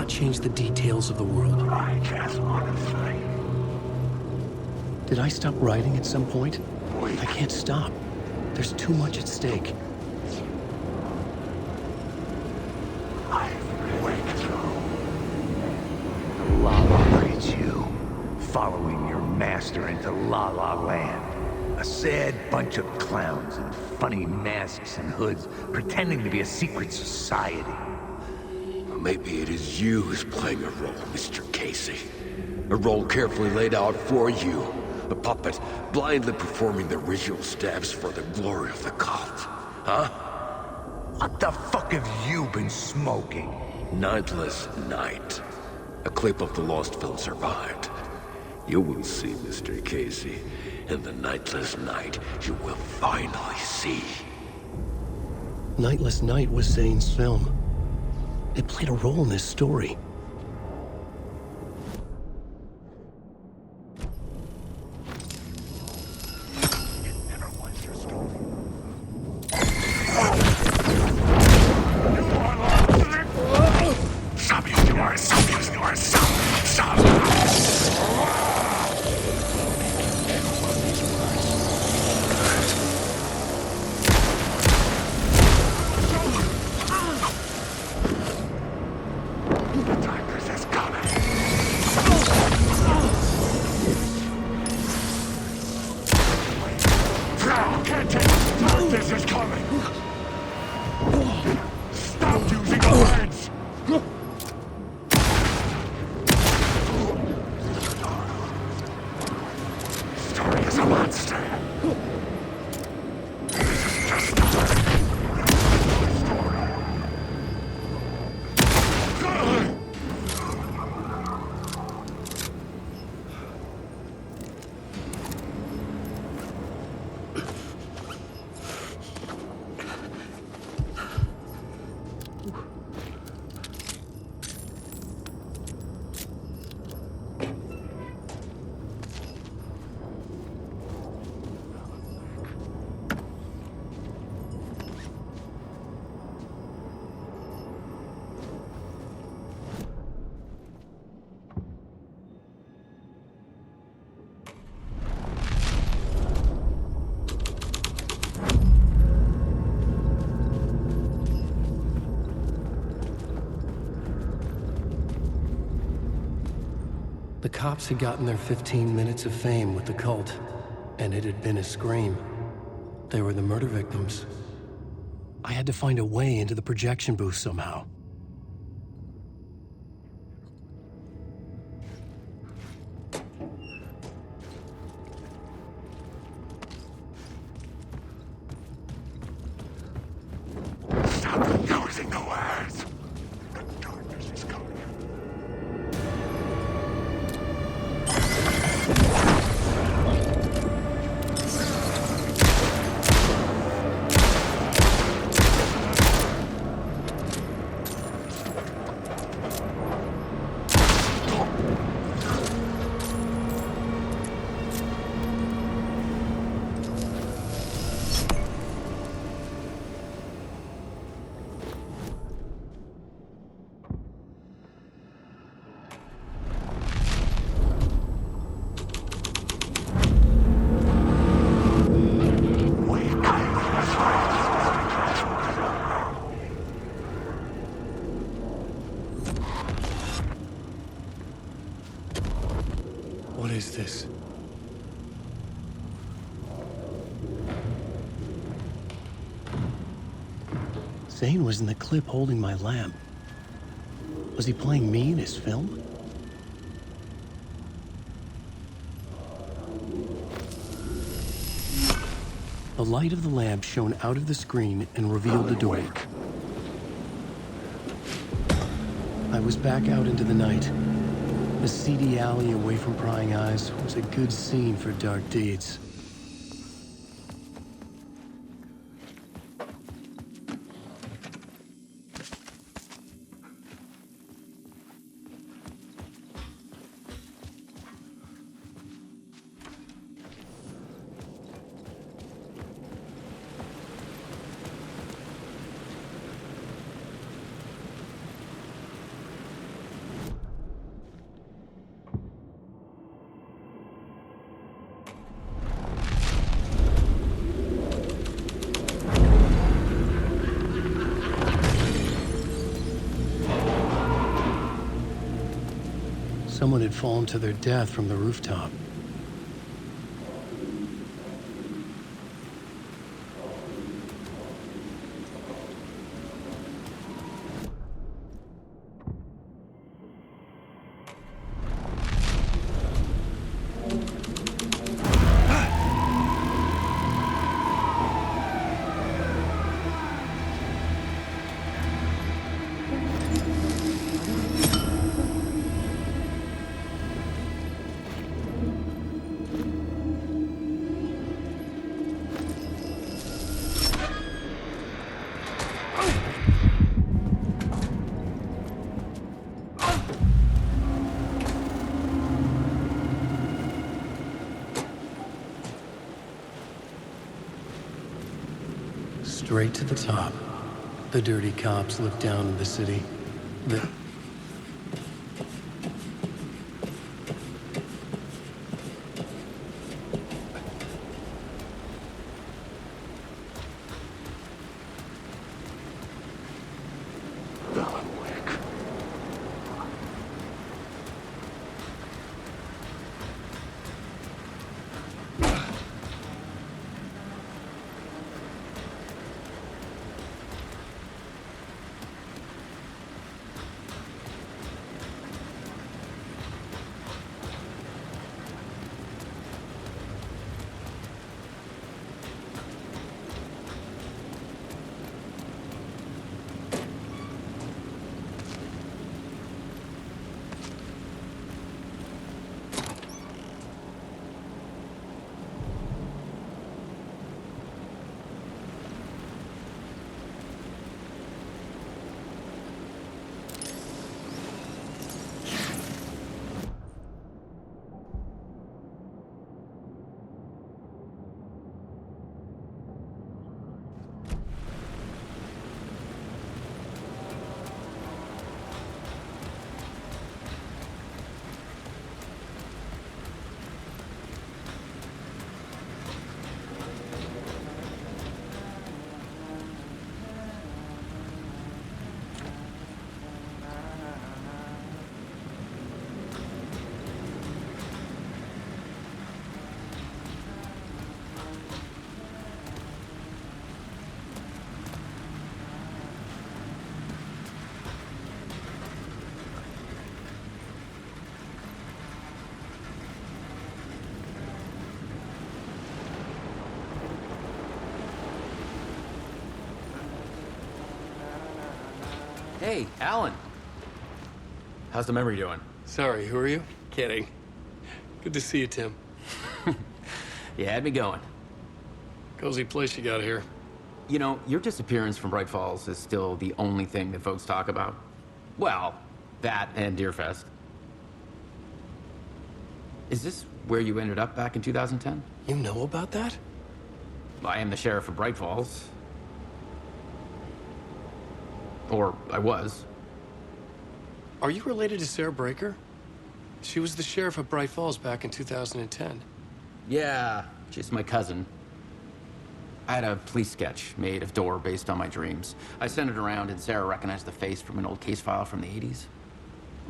Change the details of the world. I just want to say. Did I stop writing at some point? I can't stop. There's too much at stake. I've went through. La La leads you, following your master into La La Land. A sad bunch of clowns in funny masks and hoods, pretending to be a secret society. Maybe it is you who's playing a role, Mr. Casey. A role carefully laid out for you. A puppet blindly performing the ritual steps for the glory of the cult. Huh? What the fuck have you been smoking? Nightless Night. A clip of the lost film survived. You will see, Mr. Casey. In the Nightless Night, you will finally see. Nightless Night was Zane's film. It played a role in this story. Stop using your stop using your stop. The cops had gotten their 15 minutes of fame with the cult, and it had been a scream. They were the murder victims. I had to find a way into the projection booth somehow. Stop using the words! The darkness is coming. What is this? Zane was in the clip holding my lamp. Was he playing me in his film? The light of the lamp shone out of the screen and revealed the door. I was back out into the night. The seedy alley away from prying eyes was a good scene for dark deeds. Someone had fallen to their death from the rooftop. Straight to the top. The dirty cops looked down on the city. Hey, Alan. How's the memory doing? Sorry, who are you? Kidding. Good to see you, Tim. You had me going. Cozy place you got here. You know, your disappearance from Bright Falls is still the only thing that folks talk about. Well, that and Deerfest. Is this where you ended up back in 2010? You know about that? I am the sheriff of Bright Falls. Or I was. Are you related to Sarah Breaker? She was the sheriff of Bright Falls back in 2010. Yeah, she's my cousin. I had a police sketch made of Door based on my dreams. I sent it around and Sarah recognized the face from an old case file from the 80s.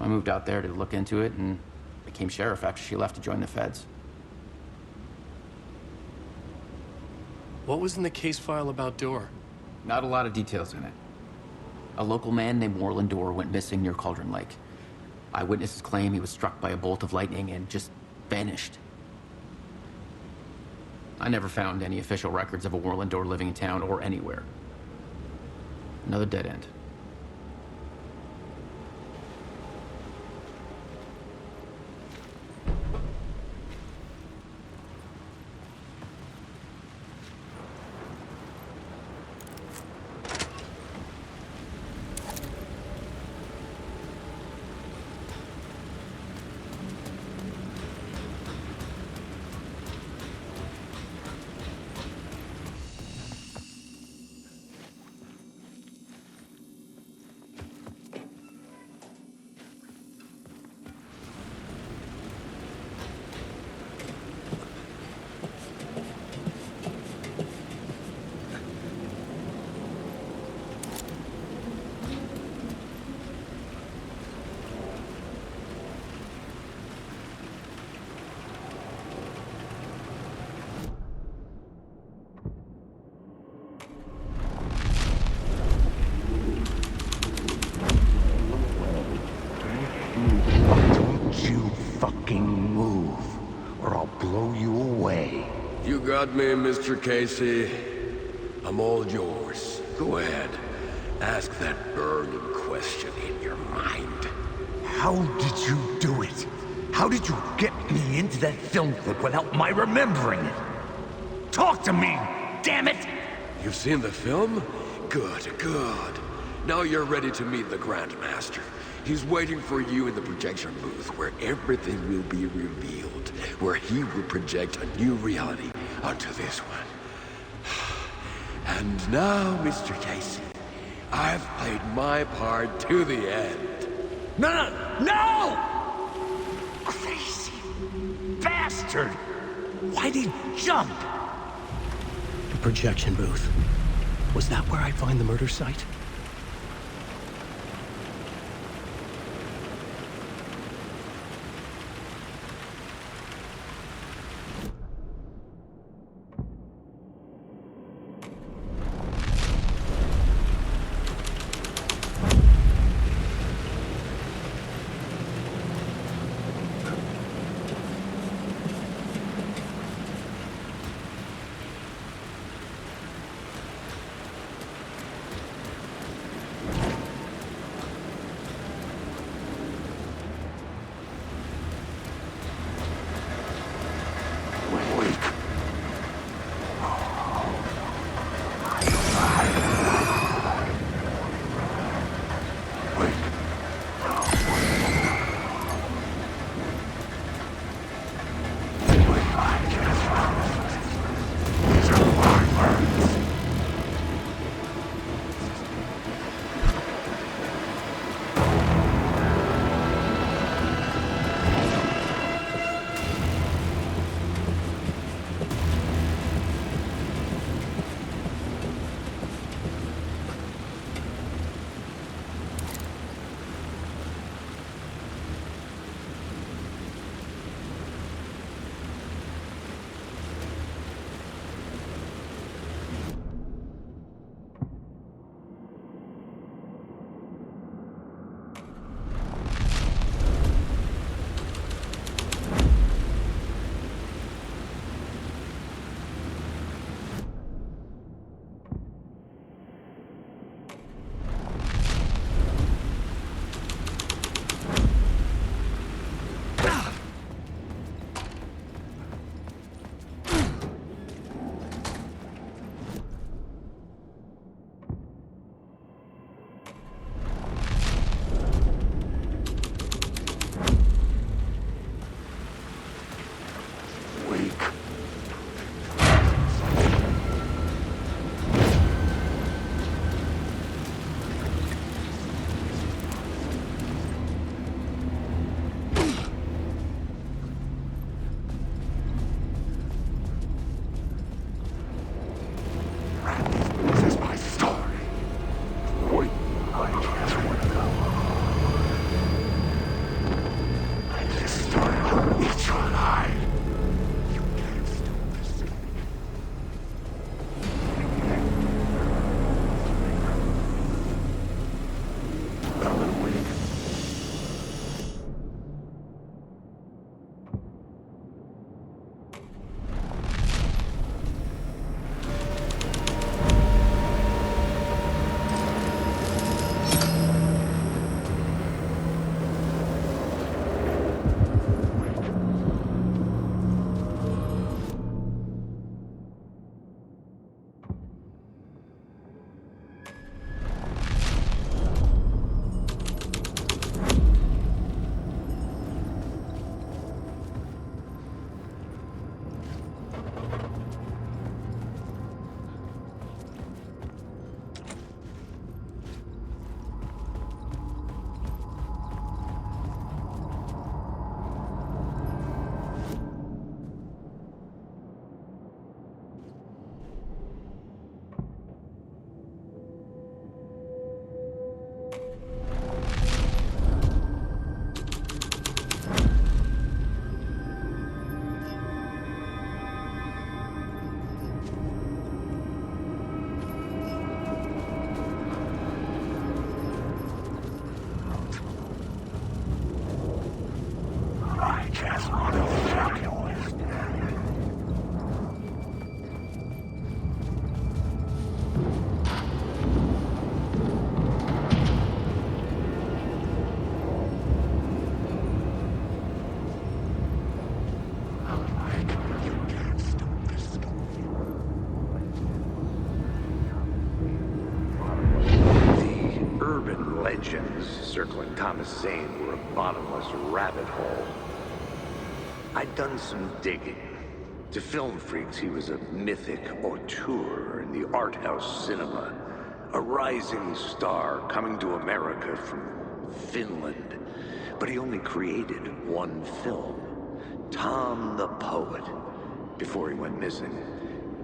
I moved out there to look into it and became sheriff after she left to join the feds. What was in the case file about Door? Not a lot of details in it. A local man named Warland Door went missing near Cauldron Lake. Eyewitnesses claim he was struck by a bolt of lightning and just vanished. I never found any official records of a Warland Door living in town or anywhere. Another dead end. Got me, Mr. Casey. I'm all yours. Go ahead. Ask that burning question in your mind. How did you do it? How did you get me into that film clip without my remembering it? Talk to me, damn it! You've seen the film? Good, good. Now you're ready to meet the Grandmaster. He's waiting for you in the projection booth where everything will be revealed, where he will project a new reality onto this one. And now, Mr. Casey, I've played my part to the end. No! Crazy bastard! Why'd he jump? The projection booth. Was that where I'd find the murder site? Just motherfucking legends circling Thomas Zane were a bottomless rabbit hole. I'd done some digging. To film freaks, he was a mythic auteur in the art house cinema, a rising star coming to America from Finland. But he only created one film, Tom the Poet, before he went missing,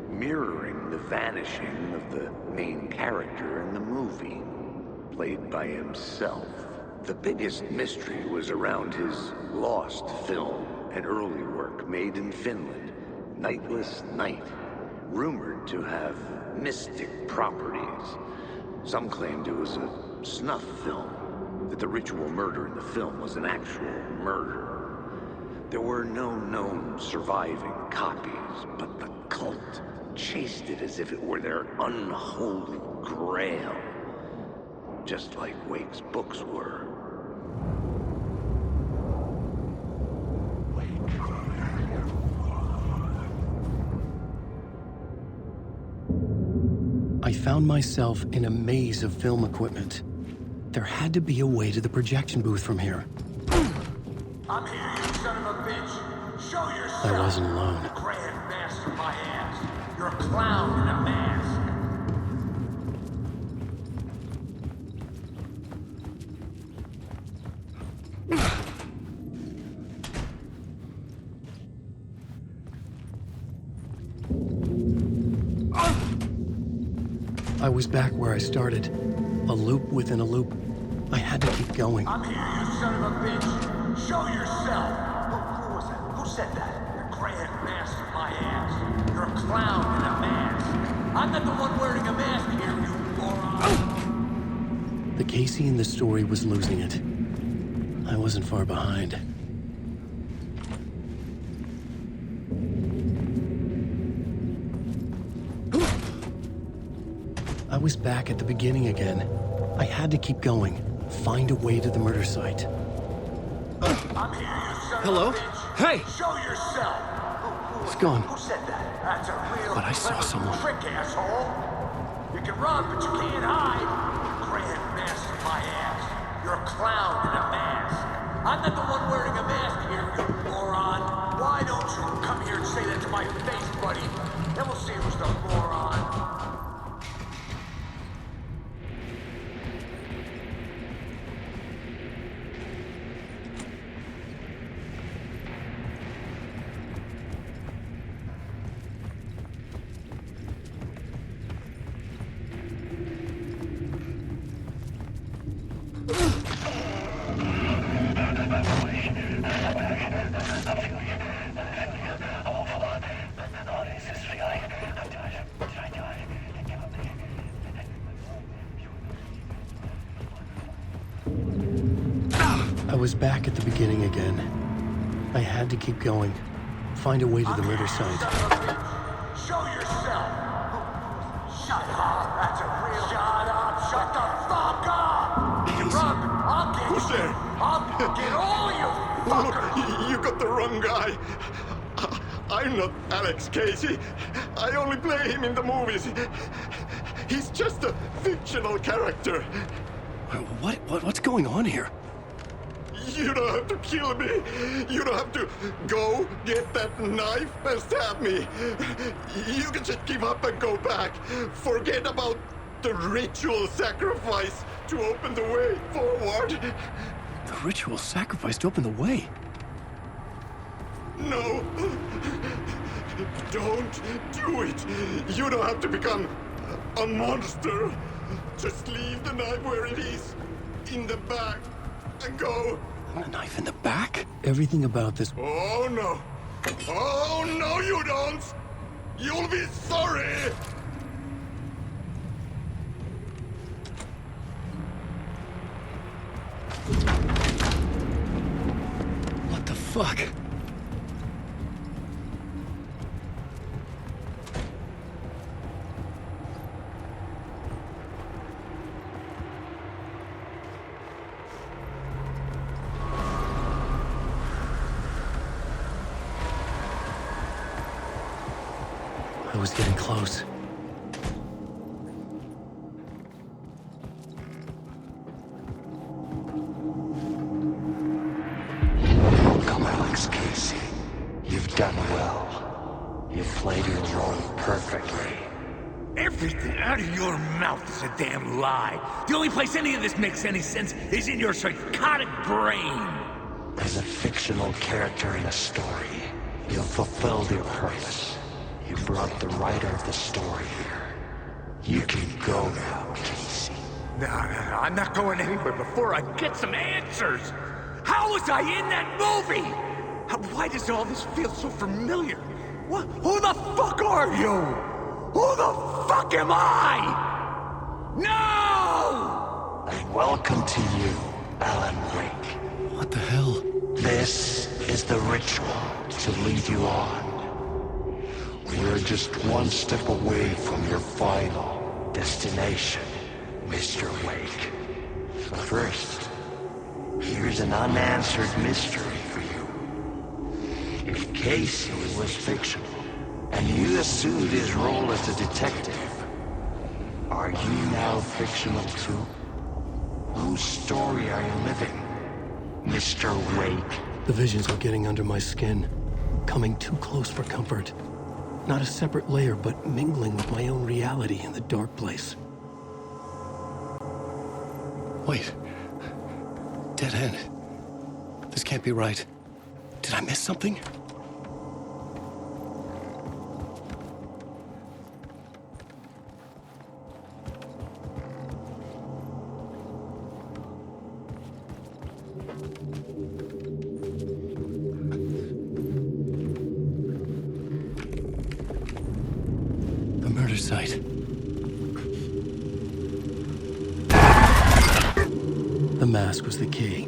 mirroring the vanishing of the main character in the movie, played by himself. The biggest mystery was around his lost film, an early work made in Finland, Nightless Night, rumored to have mystic properties. Some claimed it was a snuff film, that the ritual murder in the film was an actual murder. There were no known surviving copies, but the cult chased it as if it were their unholy grail. Just like Wake's books were. I found myself in a maze of film equipment. There had to be a way to the projection booth from here. I'm here, you son of a bitch. Show yourself. I wasn't alone. Grand master my ass. You're a clown in a mask. I was back where I started. A loop within a loop. I had to keep going. I'm here, you son of a bitch. Show yourself. Who was that? Who said that? You're grand master my ass. You're a clown in a mask. I'm not the one wearing a mask here, you moron. The Casey in the story was losing it. I wasn't far behind. I was back at the beginning again. I had to keep going. Find a way to the murder site. I'm here, you son Hello? of a bitch. Hey! Show yourself. It's gone. Who said that? That's a real But I saw clever someone. trick, asshole. You can run, but you can't hide. Grand master my ass. You're a clown in a mask. I'm not the one wearing a mask here, you moron. Why don't you come here and say that to my face, buddy? Then we'll see who's the moron. I was back at the beginning again. I had to keep going. Find a way to the murder site. Show yourself. Shut up. That's a real. Shut up. Shut the fuck up. You can run. I'll get Who's you. there? I'll get all of you. Fuckers. You got the wrong guy. I'm not Alex Casey. I only play him in the movies. He's just a fictional character. What's going on here? You don't have to kill me. You don't have to go get that knife and stab me. You can just give up and go back. Forget about the ritual sacrifice to open the way forward. The ritual sacrifice to open the way? No. Don't do it. You don't have to become a monster. Just leave the knife where it is, in the back, and go. A knife in the back? Everything about this... Oh, no. Oh, no, you don't. You'll be sorry. What the Fuck. I was getting close. Welcome, Alex Casey. You've done well. You've played your role perfectly. Everything out of your mouth is a damn lie. The only place any of this makes any sense is in your psychotic brain. As a fictional character in a story, you've fulfilled your purpose. You brought the writer of the story here. You can go now, Casey. No, I'm not going anywhere before I get some answers. How was I in that movie? Why does all this feel so familiar? What? Who the fuck are you? Who the fuck am I? No! And welcome to you, Alan Wake. What the hell? This is the ritual to lead you on. We're just one step away from your final destination, Mr. Wake. But first, here's an unanswered mystery for you. If Casey was fictional, and you assumed his role as a detective, are you now fictional too? Whose story are you living, Mr. Wake? The visions were getting under my skin, coming too close for comfort. Not a separate layer, but mingling with my own reality in the dark place. Wait. Dead end. This can't be right. Did I miss something? Site. The mask was the key.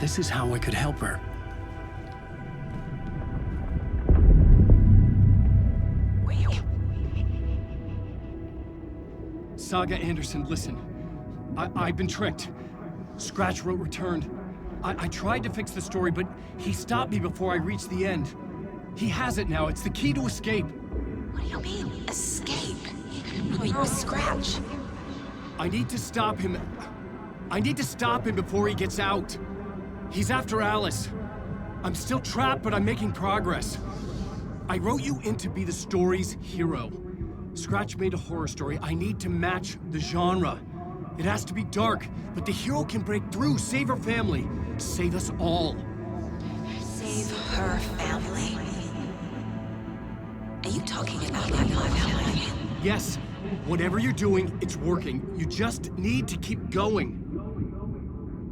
This is how I could help her. Saga Anderson, listen. I've been tricked. Scratch wrote returned. I tried to fix the story, but he stopped me before I reached the end. He has it now. It's the key to escape. What do you mean, escape? Oh, you're a Scratch. I need to stop him. I need to stop him before he gets out. He's after Alice. I'm still trapped, but I'm making progress. I wrote you in to be the story's hero. Scratch made a horror story. I need to match the genre. It has to be dark, but the hero can break through, save her family, save us all. Save her family? Are you talking about my family? Yes. Whatever you're doing, it's working. You just need to keep going.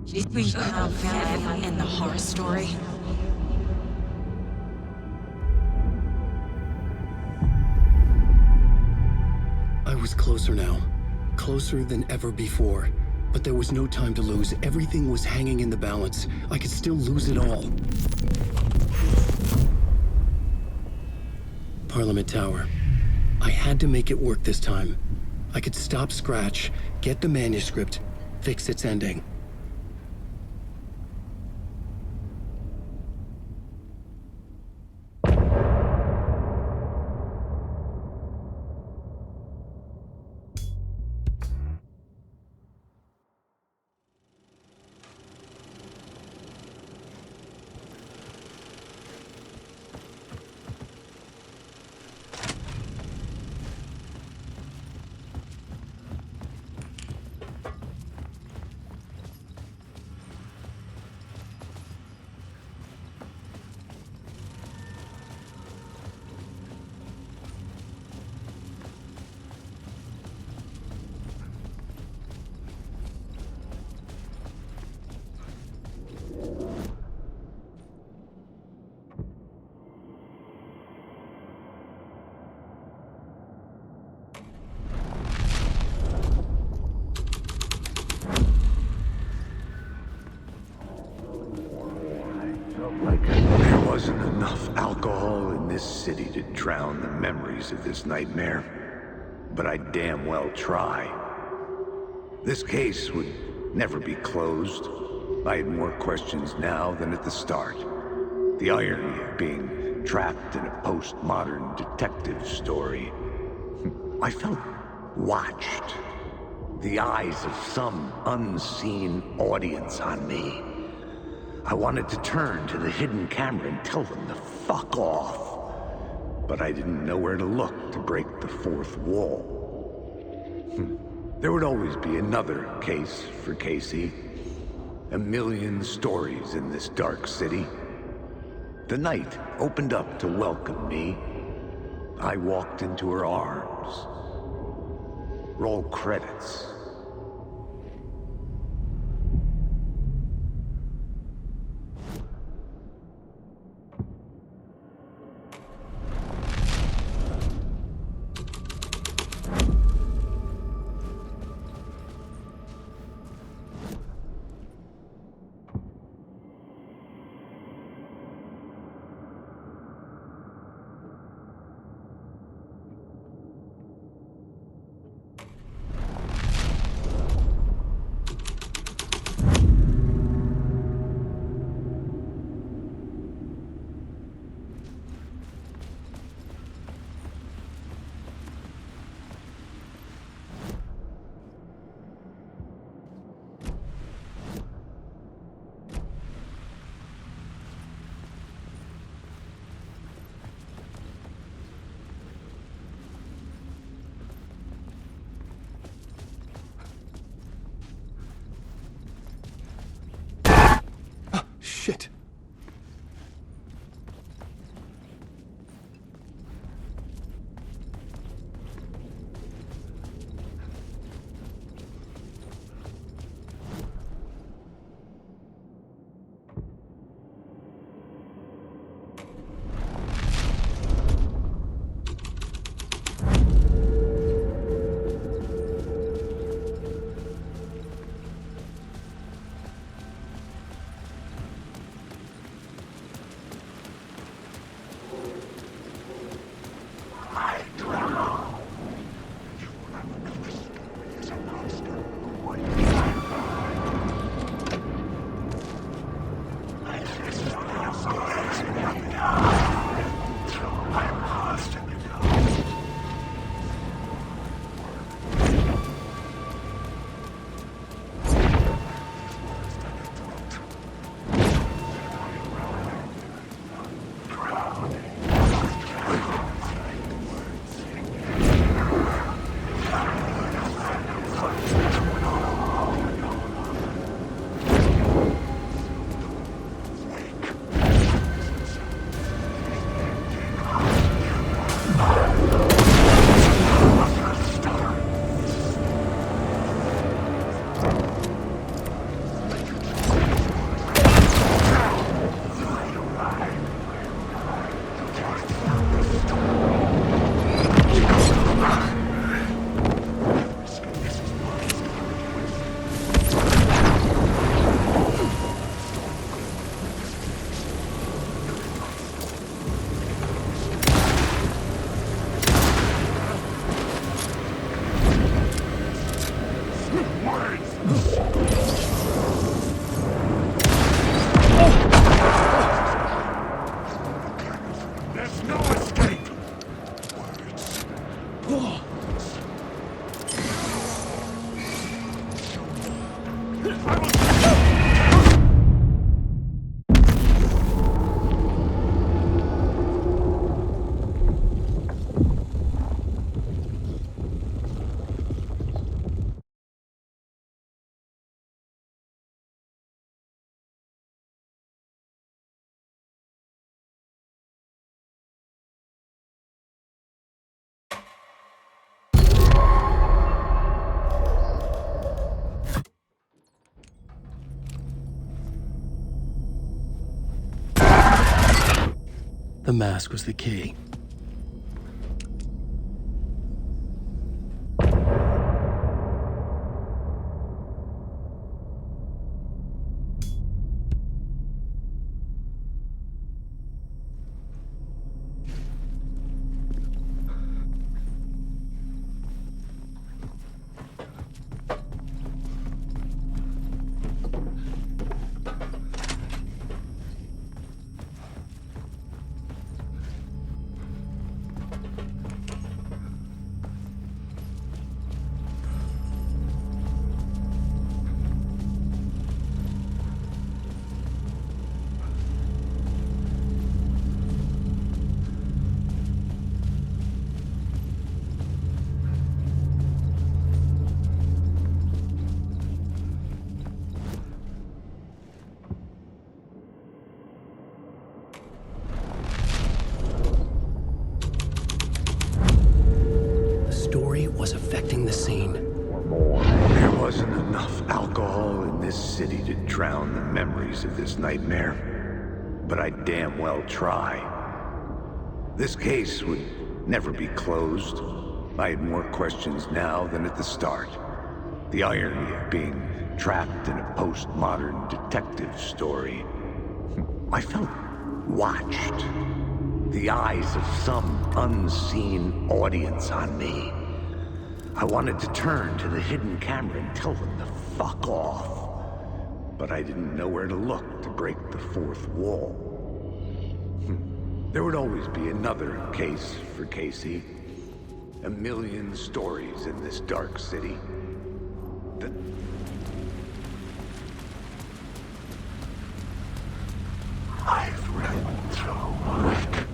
She's become family in the horror story. I was closer now. Closer than ever before. But there was no time to lose. Everything was hanging in the balance. I could still lose it all. Parliament Tower. I had to make it work this time. I could stop Scratch, get the manuscript, fix its ending. wasn't enough alcohol in this city to drown the memories of this nightmare, but I'd damn well try. This case would never be closed. I had more questions now than at the start. The irony of being trapped in a postmodern detective story. I felt watched. The eyes of some unseen audience on me. I wanted to turn to the hidden camera and tell them to fuck off. But I didn't know where to look to break the fourth wall. There would always be another case for Casey. A million stories in this dark city. The night opened up to welcome me. I walked into her arms. Roll credits. Shit. The mask was the key. It was affecting the scene. There wasn't enough alcohol in this city to drown the memories of this nightmare. But I'd damn well try. This case would never be closed. I had more questions now than at the start. The irony of being trapped in a postmodern detective story. I felt watched. The eyes of some unseen audience on me. I wanted to turn to the hidden camera and tell them to fuck off. But I didn't know where to look to break the fourth wall. There would always be another case for Casey. A million stories in this dark city. I've written through Rick.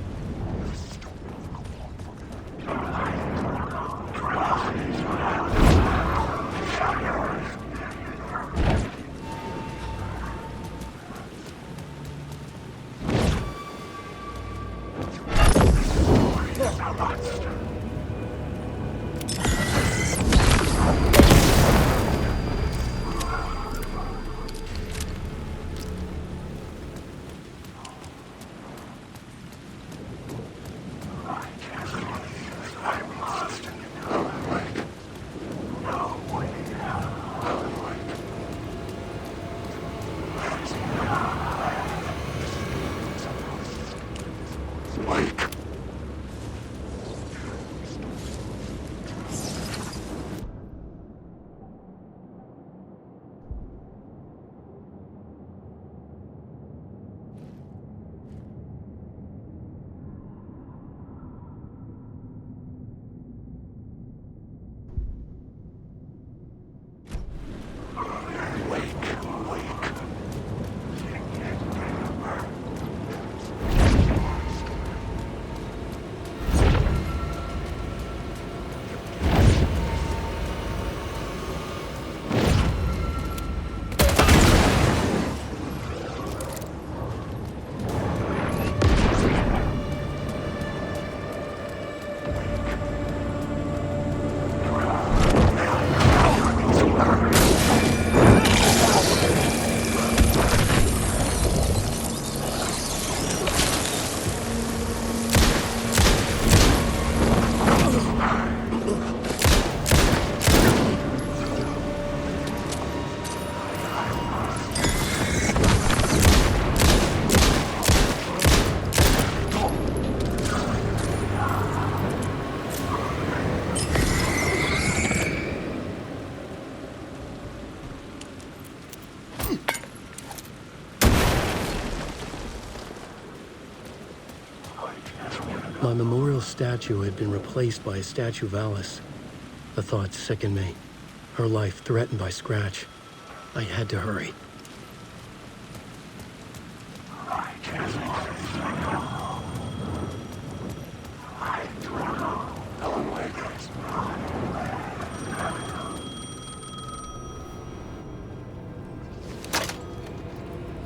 My memorial statue had been replaced by a statue of Alice. The thought sickened me. Her life threatened by Scratch. I had to hurry.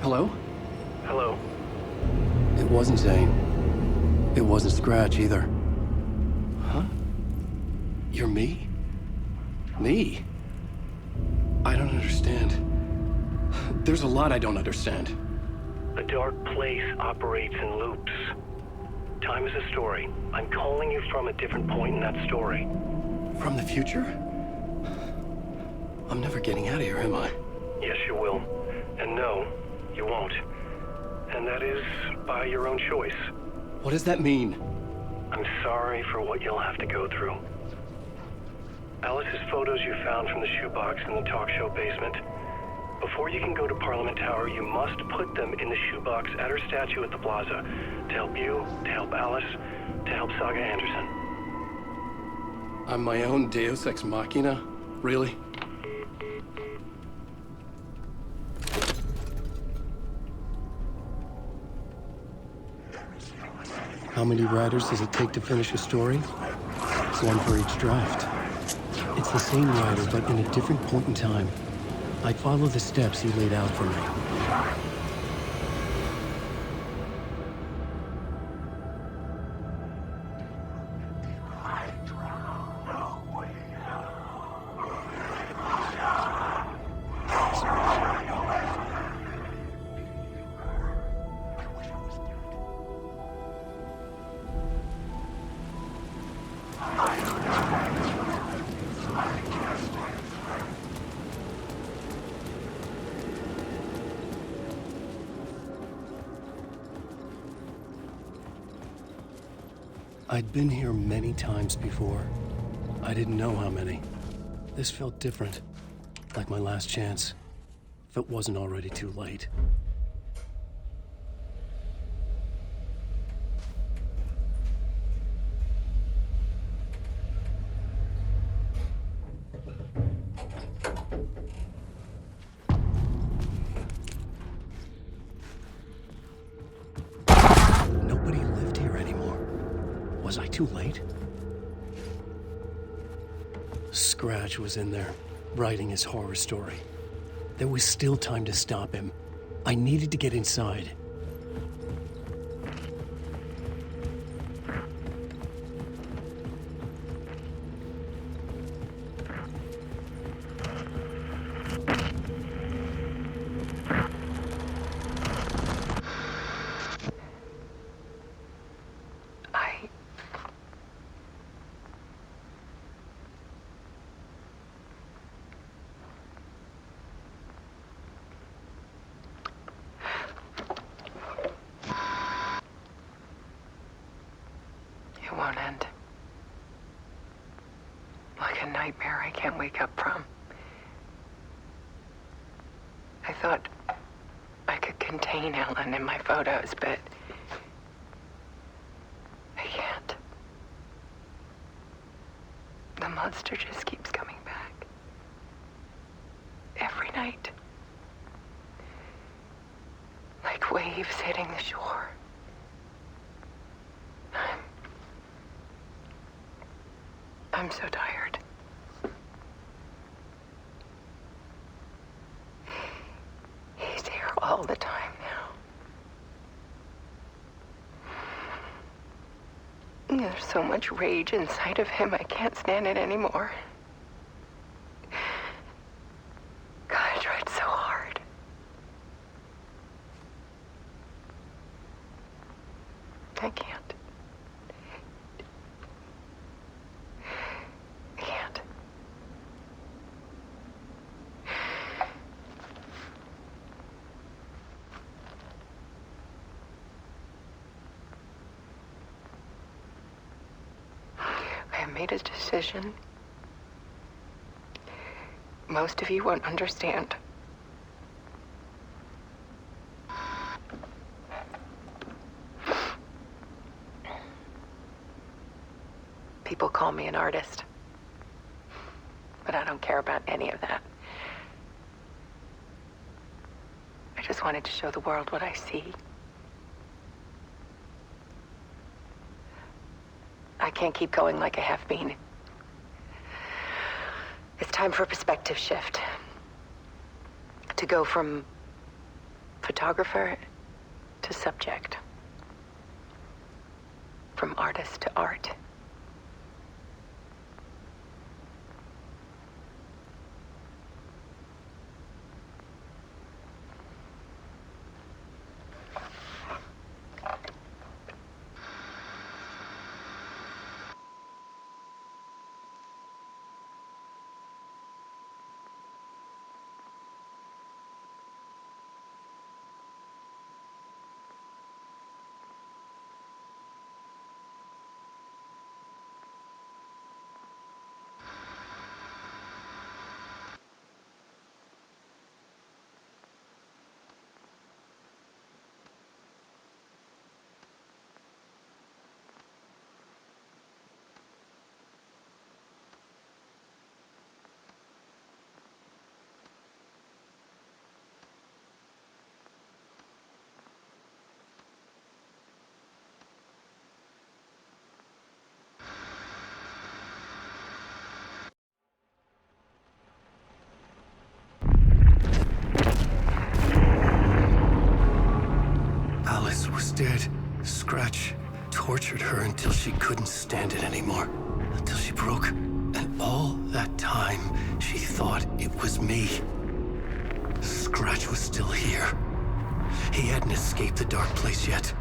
Hello? Hello. It wasn't Zane. It wasn't Scratch either. Huh? You're me? Me? I don't understand. There's a lot I don't understand. The dark place operates in loops. Time is a story. I'm calling you from a different point in that story. From the future? I'm never getting out of here, am I? Yes, you will. And no, you won't. And that is by your own choice. What does that mean? I'm sorry for what you'll have to go through. Alice's photos you found from the shoebox in the talk show basement. Before you can go to Parliament Tower, you must put them in the shoebox at her statue at the plaza. To help you, to help Alice, to help Saga Anderson. I'm my own Deus Ex Machina? Really? How many writers does it take to finish a story? It's one for each draft. It's the same writer, but in a different point in time. I'd follow the steps he laid out for me. I'd been here many times before. I didn't know how many. This felt different, like my last chance, if it wasn't already too late. Nobody lived here anymore. Was I too late? Scratch was in there, writing his horror story. There was still time to stop him. I needed to get inside. It won't end. Like a nightmare I can't wake up from. I thought I could contain Ellen in my photos, but I can't. The monster just keeps coming back. Every night. Like waves hitting the shore. I'm so tired. He's here all the time now. There's so much rage inside of him, I can't stand it anymore. God, I tried so hard. I can't. Made a decision. Most of you won't understand. People call me an artist, but I don't care about any of that. I just wanted to show the world what I see. I can't keep going like a half-bean. It's time for a perspective shift. To go from photographer to subject. From artist to art. Alice was dead. Scratch tortured her until she couldn't stand it anymore. Until she broke. And all that time, she thought it was me. Scratch was still here. He hadn't escaped the dark place yet.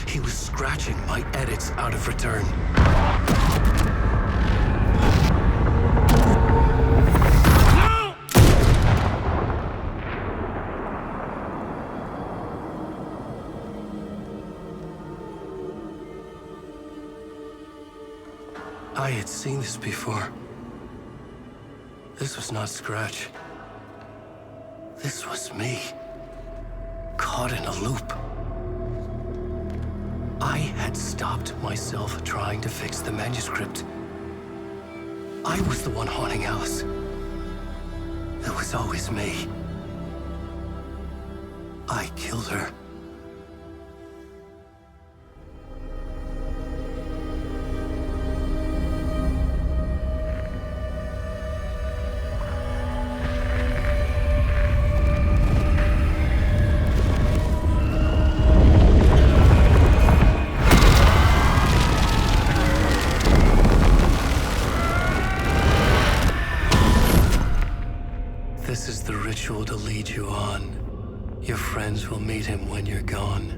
He was scratching my edits out of return. I had seen this before. This was not Scratch. This was me. Caught in a loop. I had stopped myself trying to fix the manuscript. I was the one haunting Alice. It was always me. I killed her. This is the ritual to lead you on. Your friends will meet him when you're gone.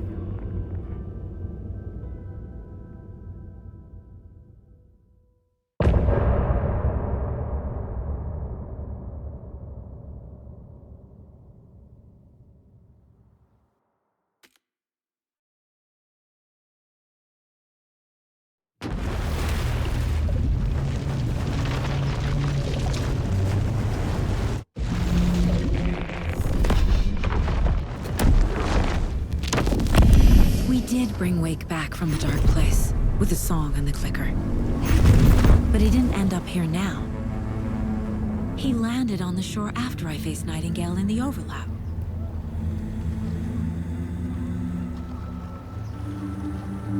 Did bring Wake back from the dark place with the song and the clicker. But he didn't end up here now. He landed on the shore after I faced Nightingale in the overlap.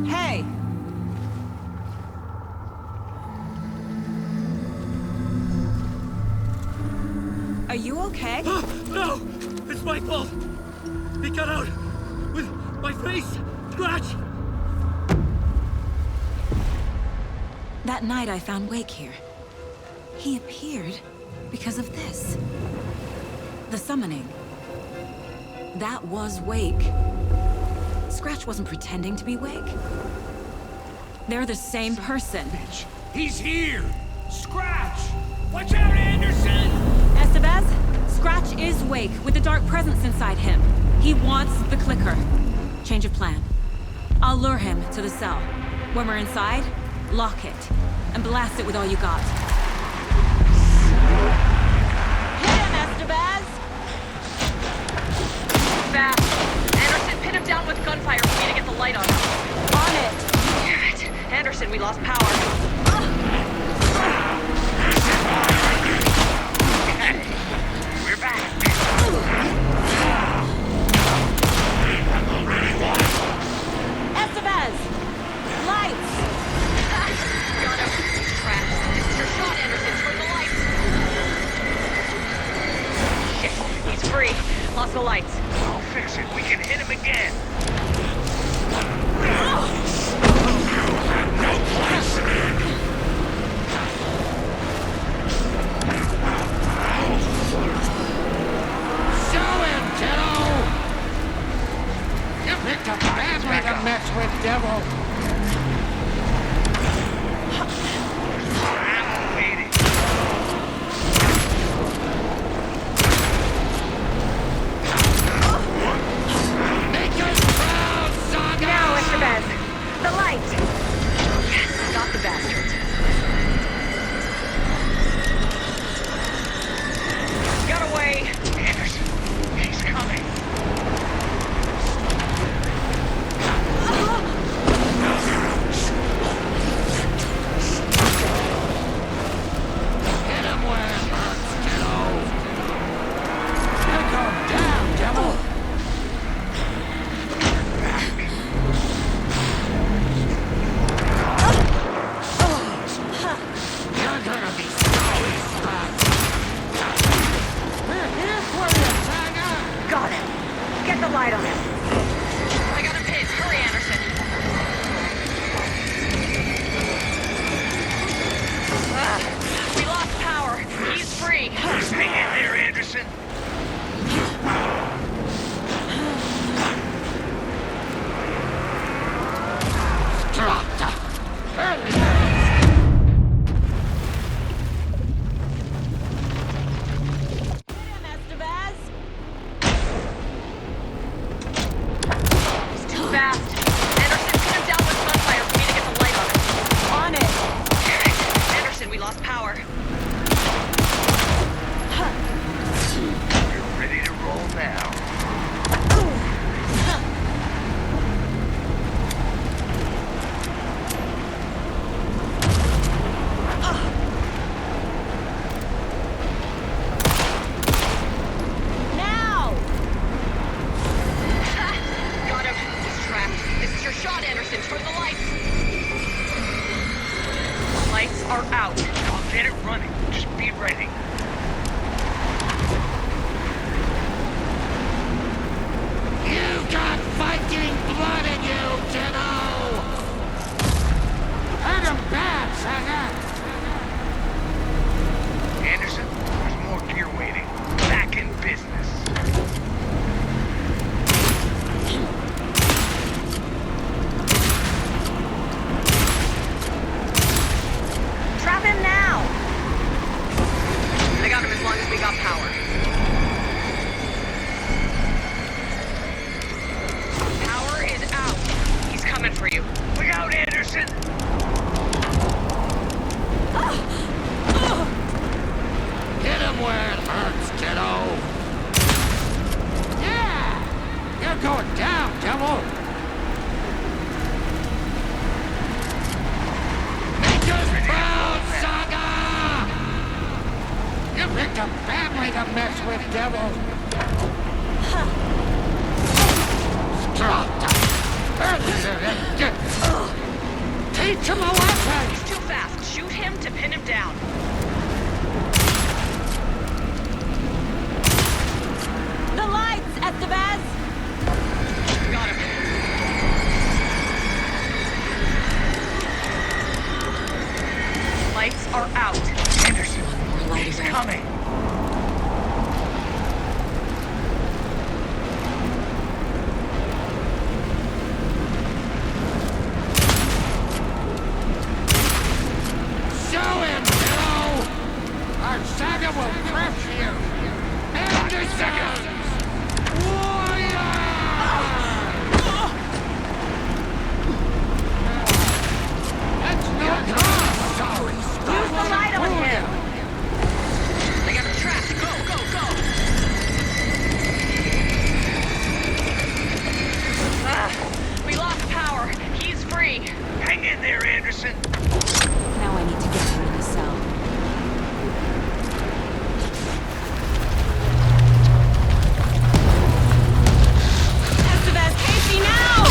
Hey! Are you okay? No! It's my fault! He got out with my face! Scratch! That night I found Wake here. He appeared because of this. The summoning. That was Wake. Scratch wasn't pretending to be Wake. They're the same person. Bitch. He's here! Scratch! Watch out, Anderson! Estevez, Scratch is Wake with the dark presence inside him. He wants the clicker. Change of plan. I'll lure him to the cell. When we're inside, lock it, and blast it with all you got. Hit him, Estevez! Fast! Anderson, pin him down with gunfire for me to get the light on him. On it! Damn it! Anderson, we lost power. Okay, we're back. Estevez! Lights! Got him. Trash. This is your shot, Anderson. Turn the lights. Shit, he's free. Lost the lights. I'll fix it. We can hit him again. Show him, kiddo! You picked a bad way to mess with Devil. I'm waiting. Make us proud, Saga! Now, Estevez. The light. Yes, got the bastard. Got away. Anderson, he's coming. shot, Anderson. Turn the lights. Lights are out. I'll get it running. Just be ready. You got Viking blood in you, kiddo! Hurt him bad, Saga! Anderson, there's more gear waiting. Back in business. Trap him now! I got him as long as we got power. Power is out. He's coming for you. Look out, Anderson! Hit him where it hurts, kiddo! Yeah! You're going down, devil! Make us proud, Saga! You picked a family to mess with, devil! Strong Teach him a weapon! He's too fast. Shoot him to pin him down. The lights, Estevez! Got him. Lights are out. Anderson, He's coming. Show him, kiddo! Our Saga will crush you! Anderson! Warrior! That's no good! Use the light on him! They got him trapped. Go, go, go! We lost power. He's free. Hang in there, Anderson. Now I need to get him in the cell. Estevez, Casey, now!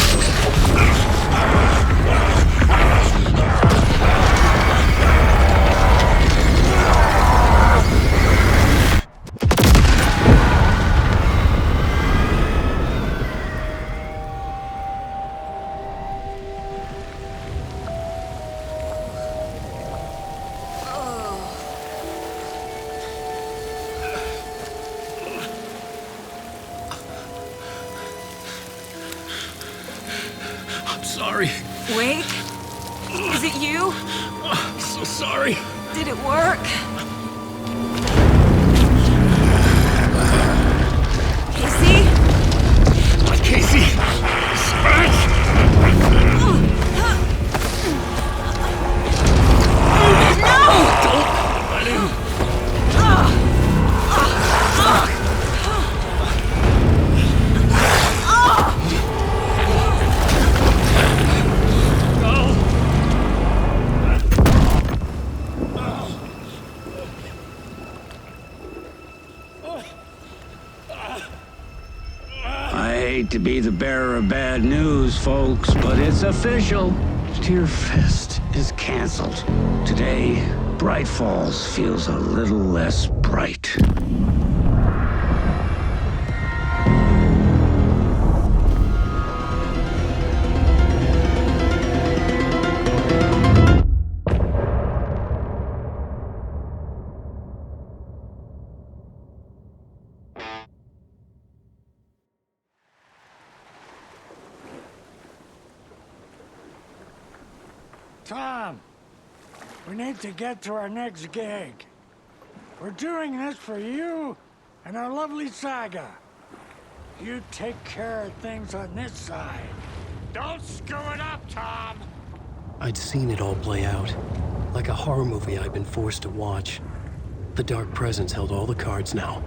I'm sorry. Wake? Is it you? I'm so sorry. Did it work? Casey? Casey! Scratch! Don't let him! I hate to be the bearer of bad news, folks, but it's official. Tearfest is canceled. Today, Bright Falls feels a little less bright. Tom, we need to get to our next gig. We're doing this for you and our lovely Saga. You take care of things on this side. Don't screw it up, Tom! I'd seen it all play out. Like a horror movie I'd been forced to watch. The Dark Presence held all the cards now.